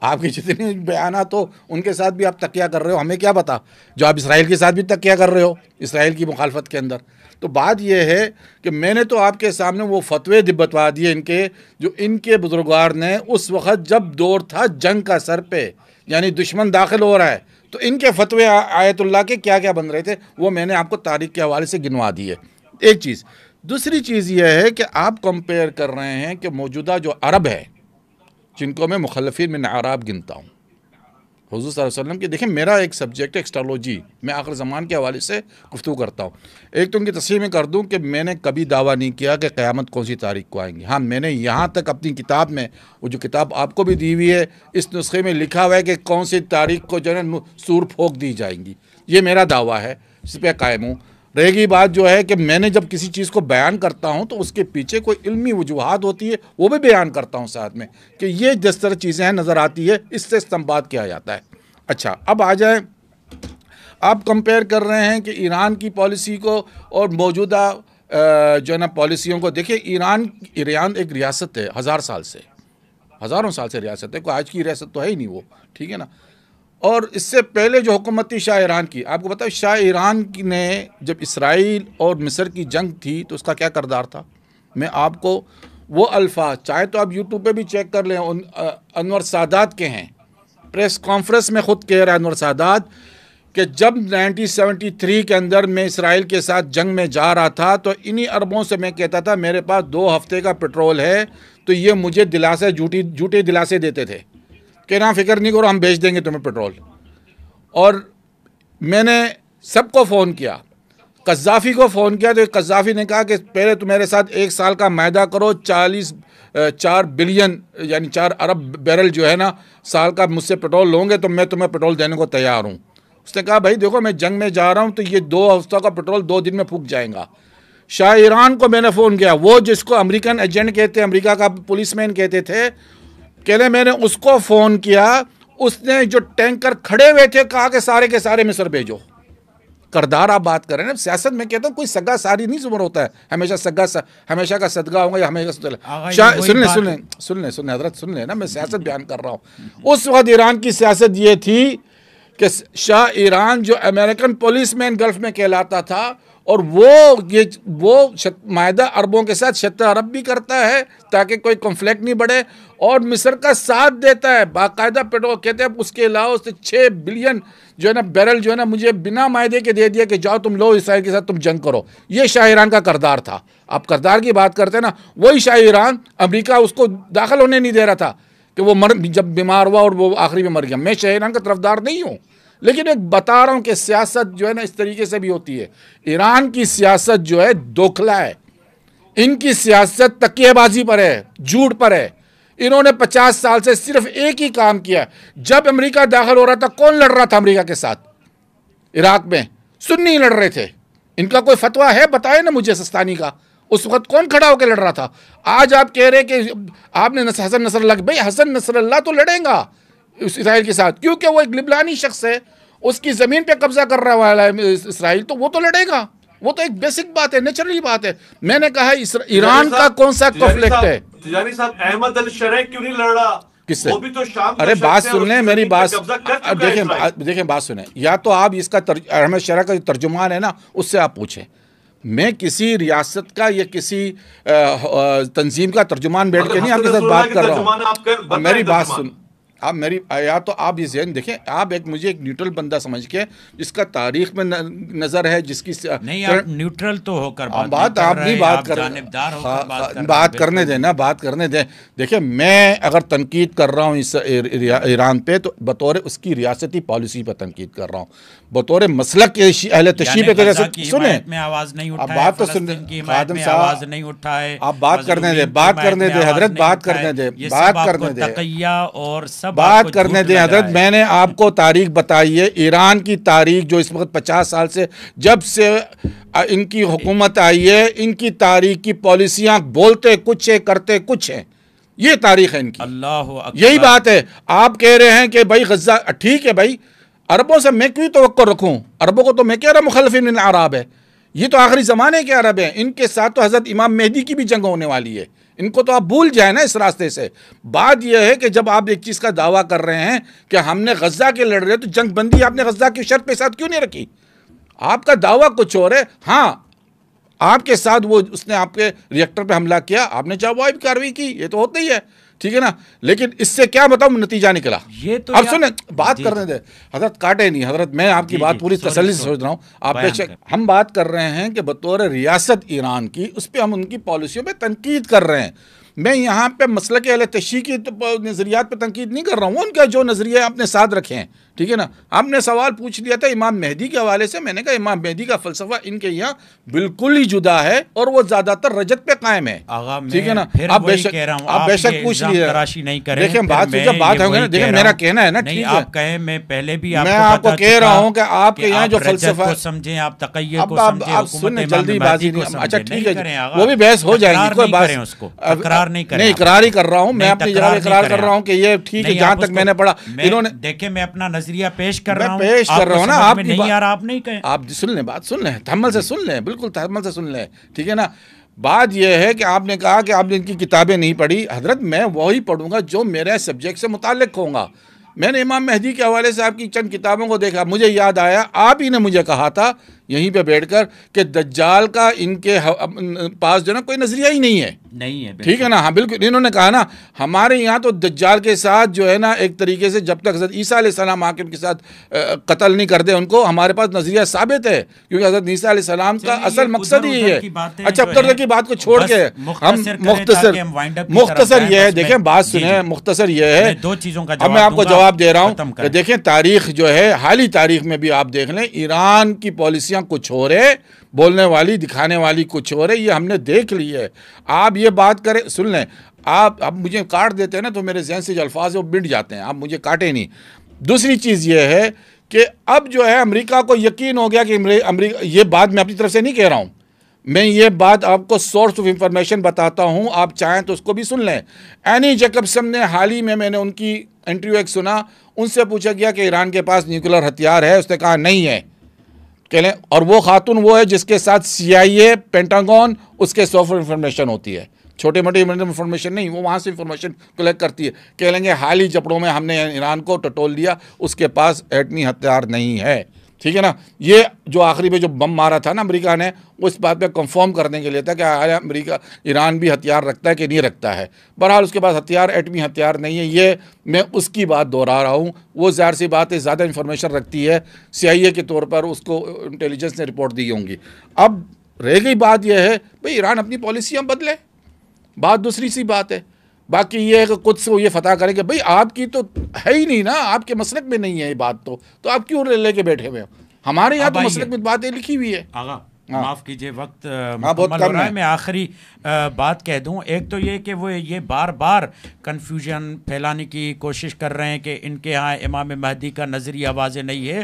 Speaker 2: آپ کے جتنے بیانات ہو ان کے ساتھ بھی آپ تقیہ کر رہے ہو، ہمیں کیا پتا جو آپ اسرائیل کے ساتھ بھی تقیہ کر رہے ہو اسرائیل کی مخالفت کے اندر. تو بات یہ ہے کہ میں نے تو آپ کے سامنے وہ فتوے بتوا دیے ان کے جو ان کے بزرگوار نے اس وقت جب دور تھا جنگ کا سر پہ، یعنی دشمن داخل ہو رہا ہے تو ان کے فتوے آیت اللہ کے کیا کیا بن رہے تھے وہ میں نے آپ کو تاریخ کے حوالے سے گنوا دیے. ایک چیز. دوسری چیز یہ ہے کہ آپ کمپیئر کر رہے ہیں کہ موجودہ جو عرب ہے جن کو میں مخلفین من اعراب گنتا ہوں، حضور صلی اللہ علیہ وسلم کی، دیکھیں میرا ایک سبجیکٹ ہے ایکسٹرالوجی، میں آخر زمان کے حوالے سے گفتگو کرتا ہوں. ایک تو ان کی تصحیح میں کر دوں کہ میں نے کبھی دعویٰ نہیں کیا کہ قیامت کون سی تاریخ کو آئیں گی. ہاں میں نے یہاں تک اپنی کتاب میں، وہ جو کتاب آپ کو بھی دی ہوئی ہے، اس نسخے میں لکھا ہوا ہے کہ کون سی تاریخ کو جو ہے نا سور پھونک دی جائیں گی. یہ میرا دعویٰ ہے، اس پہ قائم ہوں. رہے گی بات جو ہے کہ میں نے جب کسی چیز کو بیان کرتا ہوں تو اس کے پیچھے کوئی علمی وجوہات ہوتی ہے وہ بھی بیان کرتا ہوں ساتھ میں کہ یہ جس طرح چیزیں ہیں نظر آتی ہے، اس سے استنباط کیا جاتا ہے. اچھا اب آ جائیں، آپ کمپیئر کر رہے ہیں کہ ایران کی پالیسی کو اور موجودہ جو ہے نا پالیسیوں کو. دیکھیں ایران ایک ریاست ہے، ہزاروں سال سے ریاست ہے، کوئی آج کی ریاست تو ہے ہی نہیں وہ، ٹھیک ہے نا. اور اس سے پہلے جو حکومت تھی شاہ ایران کی، آپ کو پتا ہے شاہ ایران نے جب اسرائیل اور مصر کی جنگ تھی تو اس کا کیا کردار تھا. میں آپ کو وہ الفاظ چاہے تو آپ یوٹیوب پہ بھی چیک کر لیں، انور سادات کے ہیں، پریس کانفرنس میں خود کہہ رہا ہے انور سادات کہ جب 1973 کے اندر میں اسرائیل کے ساتھ جنگ میں جا رہا تھا تو انہی عربوں سے میں کہتا تھا میرے پاس 2 ہفتے کا پیٹرول ہے، تو یہ مجھے دلاسے جھوٹے دلاسے دیتے تھے کہ نہ فکر نہیں کرو ہم بھیج دیں گے تمہیں پیٹرول. اور میں نے سب کو فون کیا، قذافی کو فون کیا تو قذافی نے کہا کہ پہلے تو میرے ساتھ 1 سال کا معاہدہ کرو، 4 بلین یعنی 4 ارب بیرل جو ہے نا سال کا مجھ سے پیٹرول لوں گے تو میں تمہیں پیٹرول دینے کو تیار ہوں. اس نے کہا بھائی دیکھو میں جنگ میں جا رہا ہوں تو یہ 2 ہفتوں کا پیٹرول 2 دن میں پھک جائے گا. شاہ ایران کو میں نے فون کیا، وہ جس کو امریکن ایجنٹ کہتے ہیں، امریکہ کا پولیس مین کہتے تھے، کہنے میں نے اس کو فون کیا، اس نے جو ٹینکر کھڑے ہوئے تھے کہا کہ سارے کے سارے مصر بھیجو. کردار آپ بات کر رہے ہیں سیاست میں کہتا ہوں کوئی سگا ساری نہیں زمر ہوتا ہے، ہمیشہ کا صدقہ ہوگا یا ہمیشہ سن لیں حضرت سن لیں نا، میں سیاست بیان کر رہا ہوں. اس وقت ایران کی سیاست یہ تھی کہ شاہ ایران جو امریکن پولیس مین گلف میں کہلاتا تھا اور وہ معاہدہ عربوں کے ساتھ شط عرب بھی کرتا ہے تاکہ کوئی کنفلکٹ نہیں بڑھے اور مصر کا ساتھ دیتا ہے باقاعدہ پیٹرول. کہتے ہیں اس کے علاوہ اس نے 6 بلین جو ہے نا بیرل جو ہے نا مجھے بنا معاہدے کے دے دیا کہ جاؤ تم لو اسرائیل کے ساتھ تم جنگ کرو. یہ شاہ ایران کا کردار تھا. آپ کردار کی بات کرتے ہیں نا، وہی شاہ ایران امریکہ اس کو داخل ہونے نہیں دے رہا تھا کہ وہ جب بیمار ہوا اور وہ آخری میں مر گیا. میں شاہ ایران کا طرفدار نہیں ہوں، لیکن ایک بتا رہا ہوں کہ سیاست جو ہے نا اس طریقے سے بھی ہوتی ہے. ایران کی سیاست جو ہے دوکھلا ہے، ان کی سیاست تکیہ بازی پر ہے، جھوٹ پر ہے. انہوں نے 50 سال سے صرف ایک ہی کام کیا. جب امریکہ داخل ہو رہا تھا کون لڑ رہا تھا امریکہ کے ساتھ؟ عراق میں سنی لڑ رہے تھے. ان کا کوئی فتویٰ ہے بتائے نا مجھے سستانی کا، اس وقت کون کھڑا ہو کے لڑ رہا تھا؟ آج آپ کہہ رہے کہ آپ نے حسن نصر اللہ، بھائی حسن نصر اللہ تو لڑیں گا اسرائیل کے ساتھ کیونکہ وہ ایک لبنانی شخص ہے، اس کی زمین پہ قبضہ کر رہا والا ہے اسرائیل، تو وہ تو لڑے گا. وہ تو ایک بیسک بات ہے، نیچرلی بات ہے. میں نے کہا ایران کا کون سا کنفلکٹ ہے؟
Speaker 1: تجانی صاحب احمد الشرح کیوں نہیں لڑ رہا؟
Speaker 2: کس سے؟
Speaker 1: وہ بھی تو شام
Speaker 2: ارے بات سن لیں میری بات، دیکھیں بات سنیں. یا تو آپ اس کا احمد شرح کا جو ترجمان ہے نا اس سے آپ پوچھیں. میں کسی ریاست کا یا کسی تنظیم کا ترجمان بیٹھ کے نہیں آپ کے ساتھ بات کر رہا ہوں. میری بات سن، آپ میری یا تو آپ یہ ذہن دیکھیں، آپ مجھے ایک نیوٹرل بندہ سمجھ کے جس کا تاریخ میں نظر ہے، جس کی
Speaker 3: نہیں، آپ نیوٹرل تو ہو کر
Speaker 2: بات آپ نہیں بات کر
Speaker 3: جانبدار ہو کر
Speaker 2: بات کرنے دیں نا، بات کرنے دیں. دیکھیں میں اگر تنقید کر رہا ہوں اس ایران پہ تو بطور اس کی ریاستی پالیسی پہ تنقید کر رہا ہوں، بطور مسلک اہل تشیع پہ.
Speaker 3: سنیں میں آواز نہیں اٹھائے،
Speaker 2: بات تو سن خادم صاحب،
Speaker 3: آواز نہیں اٹھائے،
Speaker 2: آپ بات کرنے دیں، بات کرنے دیں حضرت، بات کرنے دیں، بات کرنے دیں،
Speaker 3: تقیہ اور سب
Speaker 2: بات کرنے دیں حضرت. میں نے آپ کو تاریخ بتائی ہے، ایران کی تاریخ جو اس وقت 50 سال سے جب سے ان کی حکومت آئی ہے، ان کی تاریخ کی پالیسیاں بولتے کچھ ہے کرتے کچھ ہیں، یہ تاریخ ہے ان کی.
Speaker 3: اللہ اکبر.
Speaker 2: یہی بات ہے. آپ کہہ رہے ہیں کہ بھائی غزہ، ٹھیک ہے بھائی، عربوں سے میں کیوں توقع رکھوں؟ عربوں کو تو میں کہہ رہا مخلفین من العرب ہے، یہ تو آخری زمانے کے عرب ہیں، ان کے ساتھ تو حضرت امام مہدی کی بھی جنگ ہونے والی ہے. ان کو تو آپ بھول جائیں نا اس راستے سے. بات یہ ہے کہ جب آپ ایک چیز کا دعویٰ کر رہے ہیں کہ ہم نے غزہ کے لڑ رہے تو جنگ بندی آپ نے غزہ کی شرط پہ ساتھ کیوں نہیں رکھی؟ آپ کا دعویٰ کچھ اور ہے. ہاں آپ کے ساتھ وہ اس نے آپ کے ریئیکٹر پہ حملہ کیا، آپ نے جوابی کارروائی کی، یہ تو ہوتا ہی ہے، ٹھیک ہے نا. لیکن اس سے کیا بتاؤ نتیجہ نکلا. اب سنیں، بات کرنے دیں حضرت، کاٹے نہیں حضرت. میں آپ کی بات پوری تسلی سے سوچ رہا ہوں. آپ بے شک، ہم بات کر رہے ہیں کہ بطور ریاست ایران کی، اس پہ ہم ان کی پالیسیوں پہ تنقید کر رہے ہیں. میں یہاں پہ مسلک اہل تشیع کی نظریات پہ تنقید نہیں کر رہا ہوں. ان کا جو نظریہ اپنے ساتھ رکھے ہیں، ٹھیک ہے نا. آپ نے سوال پوچھ لیا تھا امام مہدی کے حوالے سے، میں نے کہا امام مہدی کا فلسفہ ان کے یہاں بالکل ہی جدا ہے اور وہ زیادہ تر رجت پہ قائم ہے، ٹھیک ہے نا. آپ بے شک پوچھ لیجیے. دیکھیں بات جب بات ہوگی نا، دیکھیں میرا کہنا ہے نا، ٹھیک ہے،
Speaker 3: آپ کہیں میں پہلے بھی
Speaker 2: میں آپ کو کہہ رہا ہوں کہ آپ کے یہاں جو فلسفہ
Speaker 3: سمجھیں، آپ تقیہ کو سمجھیں،
Speaker 2: آپ سنیں، جلدی بازی نہیں. اچھا ٹھیک ہے، وہ بھی بحث ہو جائے گی، کوئی بات نہیں. اقرار ہی کر رہا ہوں میں، اپنی جگہ اقرار کر رہا ہوں کہ یہ ٹھیک ہے. جہاں تک میں نے پڑھا، انہوں نے
Speaker 3: دیکھیں میں اپنا نظریہ پیش کر رہا ہوں،
Speaker 2: پیش کر رہا ہوں نا. آپ
Speaker 3: نہیں یار، آپ نہیں کہیں،
Speaker 2: آپ سن لیں، بات سن لیں، تحمل سے سن لیں، بالکل تحمل سے سن لیں، ٹھیک ہے نا. بات یہ ہے کہ آپ نے کہا کہ آپ نے ان کی کتابیں نہیں پڑھی. حضرت میں وہی پڑھوں گا جو میرے سبجیکٹ سے متعلق ہوں گا. میں نے امام مہدی کے حوالے سے آپ کی چند کتابوں کو دیکھا، مجھے یاد آیا آپ ہی نے مجھے کہا تھا یہیں پہ بیٹھ کر کہ دجال کا ان کے پاس جو ہے نا کوئی نظریہ ہی نہیں ہے، ٹھیک ہے نا. ہاں بالکل، انہوں نے کہا نا ہمارے یہاں تو دجال کے ساتھ جو ہے نا ایک طریقے سے جب تک حضرت عیسیٰ علیہ السلام آ کے ان کے ساتھ قتل نہیں کر دے ان کو، ہمارے پاس نظریہ ثابت ہے، کیونکہ حضرت عیسیٰ علیہ السلام کا اصل مقصد ہی ہے. اچھا ادھر کی بات کو چھوڑ کے ہم مختصر یہ ہے، دیکھیں بات سنیں، مختصر یہ ہے،
Speaker 3: دو چیزوں کا
Speaker 2: اب میں آپ کو جواب دے رہا ہوں کہ دیکھیں تاریخ جو ہے، حالی تاریخ میں بھی آپ دیکھ لیں، ایران کی پالیسیاں کچھ اور ہے، بولنے والی دکھانے والی کچھ اور ہے، یہ ہم نے دیکھ لی ہے. آپ یہ بات کریں، سن لیں، آپ اب مجھے کاٹ دیتے ہیں نا تو میرے ذہن سے جو الفاظ ہیں وہ مٹ جاتے ہیں، آپ مجھے کاٹے نہیں. دوسری چیز یہ ہے کہ اب جو ہے امریکہ کو یقین ہو گیا کہ امریکہ، یہ بات میں اپنی طرف سے نہیں کہہ رہا ہوں، میں یہ بات آپ کو سورس آف انفارمیشن بتاتا ہوں، آپ چاہیں تو اس کو بھی سن لیں. اینی جیکبسن نے حال ہی میں نے ان کی انٹرویو ایک سنا، ان سے پوچھا گیا کہ ایران کے پاس نیوکلر ہتھیار ہے، اس نے کہا نہیں ہے. اور وہ خاتون وہ ہے جس کے ساتھ CIA، پینٹاگون، اس کے سورس آف انفارمیشن ہوتی ہے، چھوٹے موٹے انفارمیشن نہیں، وہ وہاں سے انفارمیشن کلیکٹ کرتی ہے. کہہ لیں گے حال ہی جپڑوں میں ہم نے ایران کو ٹٹول دیا، اس کے پاس ایٹمی ہتھیار نہیں ہے، ٹھیک ہے نا. یہ جو آخری میں جو بم مارا تھا نا امریکہ نے، وہ اس بات پہ کنفرم کرنے کے لیے تھا کہ امریکہ، ایران بھی ہتھیار رکھتا ہے کہ نہیں رکھتا ہے. بہرحال اس کے پاس ہتھیار، ایٹمی ہتھیار نہیں ہے. یہ میں اس کی بات دہرا رہا ہوں، وہ ظاہر سی بات ہے زیادہ انفارمیشن رکھتی ہے، CIA کے طور پر اس کو انٹیلیجنس نے رپورٹ دی ہوں گی. اب رہ گئی بات یہ ہے بھئی ایران اپنی پالیسیاں بدلے، بات دوسری سی بات ہے. باقی یہ ہے کہ قدس وہ یہ فتح کریں کہ بھئی آپ کی تو ہے ہی نہیں نا، آپ کے مسلک میں نہیں ہے یہ بات، تو آپ کیوں لے کے بیٹھے ہوئے ہو؟ ہمارے یہاں تو مسلک میں باتیں لکھی ہوئی ہے.
Speaker 3: آغا معاف کیجئے، وقت مکمل ہو رہا ہے. میں آخری بات کہہ دوں، ایک تو یہ کہ وہ یہ بار بار کنفیوژن پھیلانے کی کوشش کر رہے ہیں کہ ان کے ہاں امام مہدی کا نظریہ واضح نہیں ہے.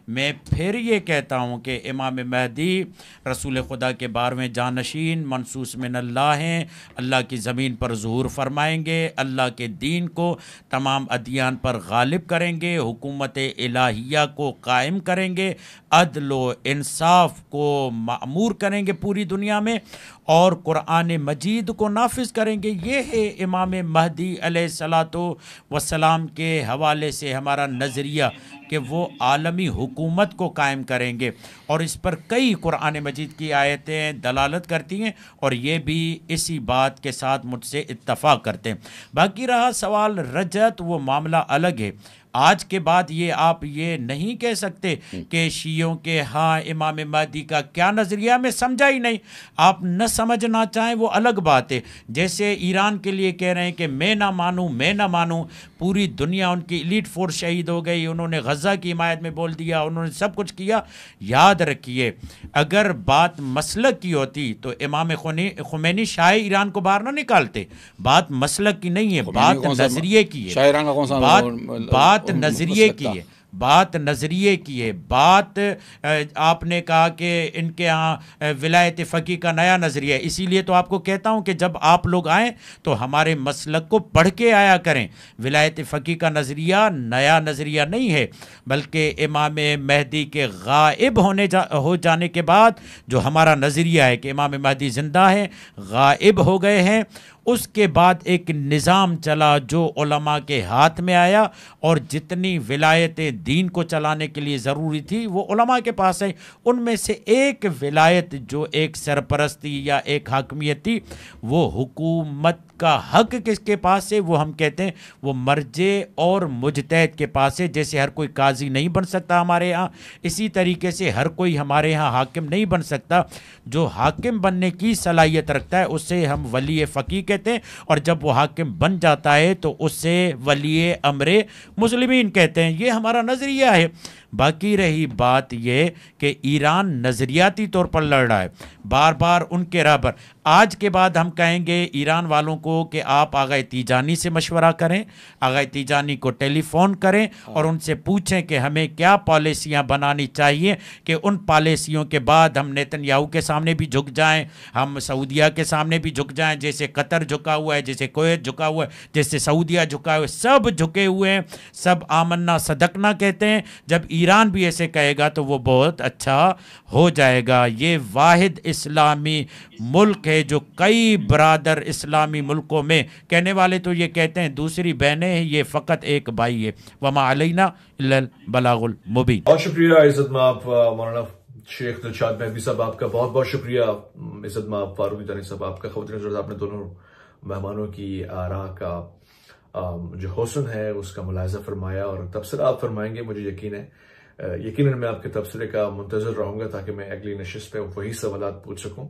Speaker 3: میں پھر یہ کہتا ہوں کہ امام مہدی رسول خدا کے 12ویں جانشین منصوص من اللہ ہیں، اللہ کی زمین پر ظہور فرمائیں گے، اللہ کے دین کو تمام ادیان پر غالب کریں گے، حکومت الہیہ کو قائم کریں گے، عدل و انصاف کو معمور کریں گے پوری دنیا میں اور قرآن مجید کو نافذ کریں گے۔ یہ ہے امام مہدی علیہ الصلاۃ والسلام کے حوالے سے ہمارا نظریہ کہ وہ عالمی حکومت کو قائم کریں گے، اور اس پر کئی قرآن مجید کی آیتیں دلالت کرتی ہیں، اور یہ بھی اسی بات کے ساتھ مجھ سے اتفاق کرتے ہیں۔ باقی رہا سوال رجعت، وہ معاملہ الگ ہے۔ آج کے بعد یہ آپ یہ نہیں کہہ سکتے کہ شیعوں کے ہاں امام مہدی کا کیا نظریہ میں سمجھا ہی نہیں۔ آپ نہ سمجھنا چاہیں وہ الگ بات ہے، جیسے ایران کے لیے کہہ رہے ہیں کہ میں نہ مانوں، پوری دنیا ان کی ایلیٹ فورس شہید ہو گئی، انہوں نے غزہ کی حمایت میں بول دیا، انہوں نے سب کچھ کیا۔ یاد رکھیے اگر بات مسلک کی ہوتی تو امام خمینی شاہ ایران کو باہر نہ نکالتے۔ بات مسلک کی نہیں ہے، بات نظریے کی ہے، بات نظریے کی ہے، بات نظریے کی ہے۔ بات آپ نے کہا کہ ان کے ہاں ولایت فقیہ کا نیا نظریہ ہے، اسی لیے تو آپ کو کہتا ہوں کہ جب آپ لوگ آئیں تو ہمارے مسلک کو پڑھ کے آیا کریں۔ ولایت فقیہ کا نظریہ نیا نظریہ نہیں ہے، بلکہ امام مہدی کے غائب ہو جانے کے بعد جو ہمارا نظریہ ہے کہ امام مہدی زندہ ہیں، غائب ہو گئے ہیں، اس کے بعد ایک نظام چلا جو علماء کے ہاتھ میں آیا، اور جتنی ولایت دین کو چلانے کے لیے ضروری تھی وہ علماء کے پاس ہے۔ ان میں سے ایک ولایت جو ایک سرپرستی یا ایک حاکمیت تھی، وہ حکومت کا حق کس کے پاس ہے؟ وہ ہم کہتے ہیں وہ مرجع اور مجتہد کے پاس ہے۔ جیسے ہر کوئی قاضی نہیں بن سکتا ہمارے ہاں، اسی طریقے سے ہر کوئی ہمارے ہاں حاکم نہیں بن سکتا۔ جو حاکم بننے کی صلاحیت رکھتا ہے اسے ہم ولی فقیہ کہتے ہیں، اور جب وہ حاکم بن جاتا ہے تو اسے ولی امر مسلمین کہتے ہیں۔ یہ ہمارا نظریہ ہے۔ باقی رہی بات یہ کہ ایران نظریاتی طور پر لڑ رہا ہے، بار بار ان کے راہ پر۔ آج کے بعد ہم کہیں گے ایران والوں کو کہ آپ آغا تیجانی سے مشورہ کریں، آغا تیجانی کو ٹیلی فون کریں اور ان سے پوچھیں کہ ہمیں کیا پالیسیاں بنانی چاہیے کہ ان پالیسیوں کے بعد ہم نیتن یاہو کے سامنے بھی جھک جائیں، ہم سعودیہ کے سامنے بھی جھک جائیں، جیسے قطر جھکا ہوا ہے، جیسے کویت جھکا ہوا ہے، جیسے سعودیہ جھکا ہوا ہے، سب جھکے ہوئے ہیں، سب آمنا صدقنا کہتے ہیں۔ جب ایران بھی ایسے کہے گا تو وہ بہت اچھا ہو جائے گا۔ یہ واحد اسلامی ملک ہے جو کئی برادر اسلامی ملکوں میں، کہنے والے تو یہ کہتے ہیں دوسری بہنیں ہیں، یہ فقط ایک بھائی ہے۔ وما علینا الا البلاغ المبین۔
Speaker 1: بہت شکریہ عزت مآب مولانا شیخ دلشاد مہدوی صاحب، آپ کا بہت بہت شکریہ۔ عزت مآب فاروق دانی صاحب، آپ کا خواتین حضرات، آپ نے دونوں مہمانوں کی آراء کا جو حسن ہے اس کا ملاحظہ فرمایا اور تبصرہ آپ فرمائیں گے، مجھے یقین ہے۔ یقیناً میں آپ کے تبصرے کا منتظر رہوں گا تاکہ میں اگلی نشست پہ وہی سوالات پوچھ سکوں۔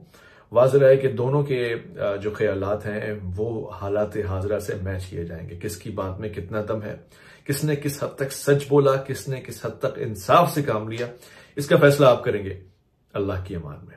Speaker 1: واضح ہے کہ دونوں کے جو خیالات ہیں وہ حالات حاضرہ سے میچ کیے جائیں گے، کس کی بات میں کتنا دم ہے، کس نے کس حد تک سچ بولا، کس نے کس حد تک انصاف سے کام لیا، اس کا فیصلہ آپ کریں گے۔ اللہ کی امان میں۔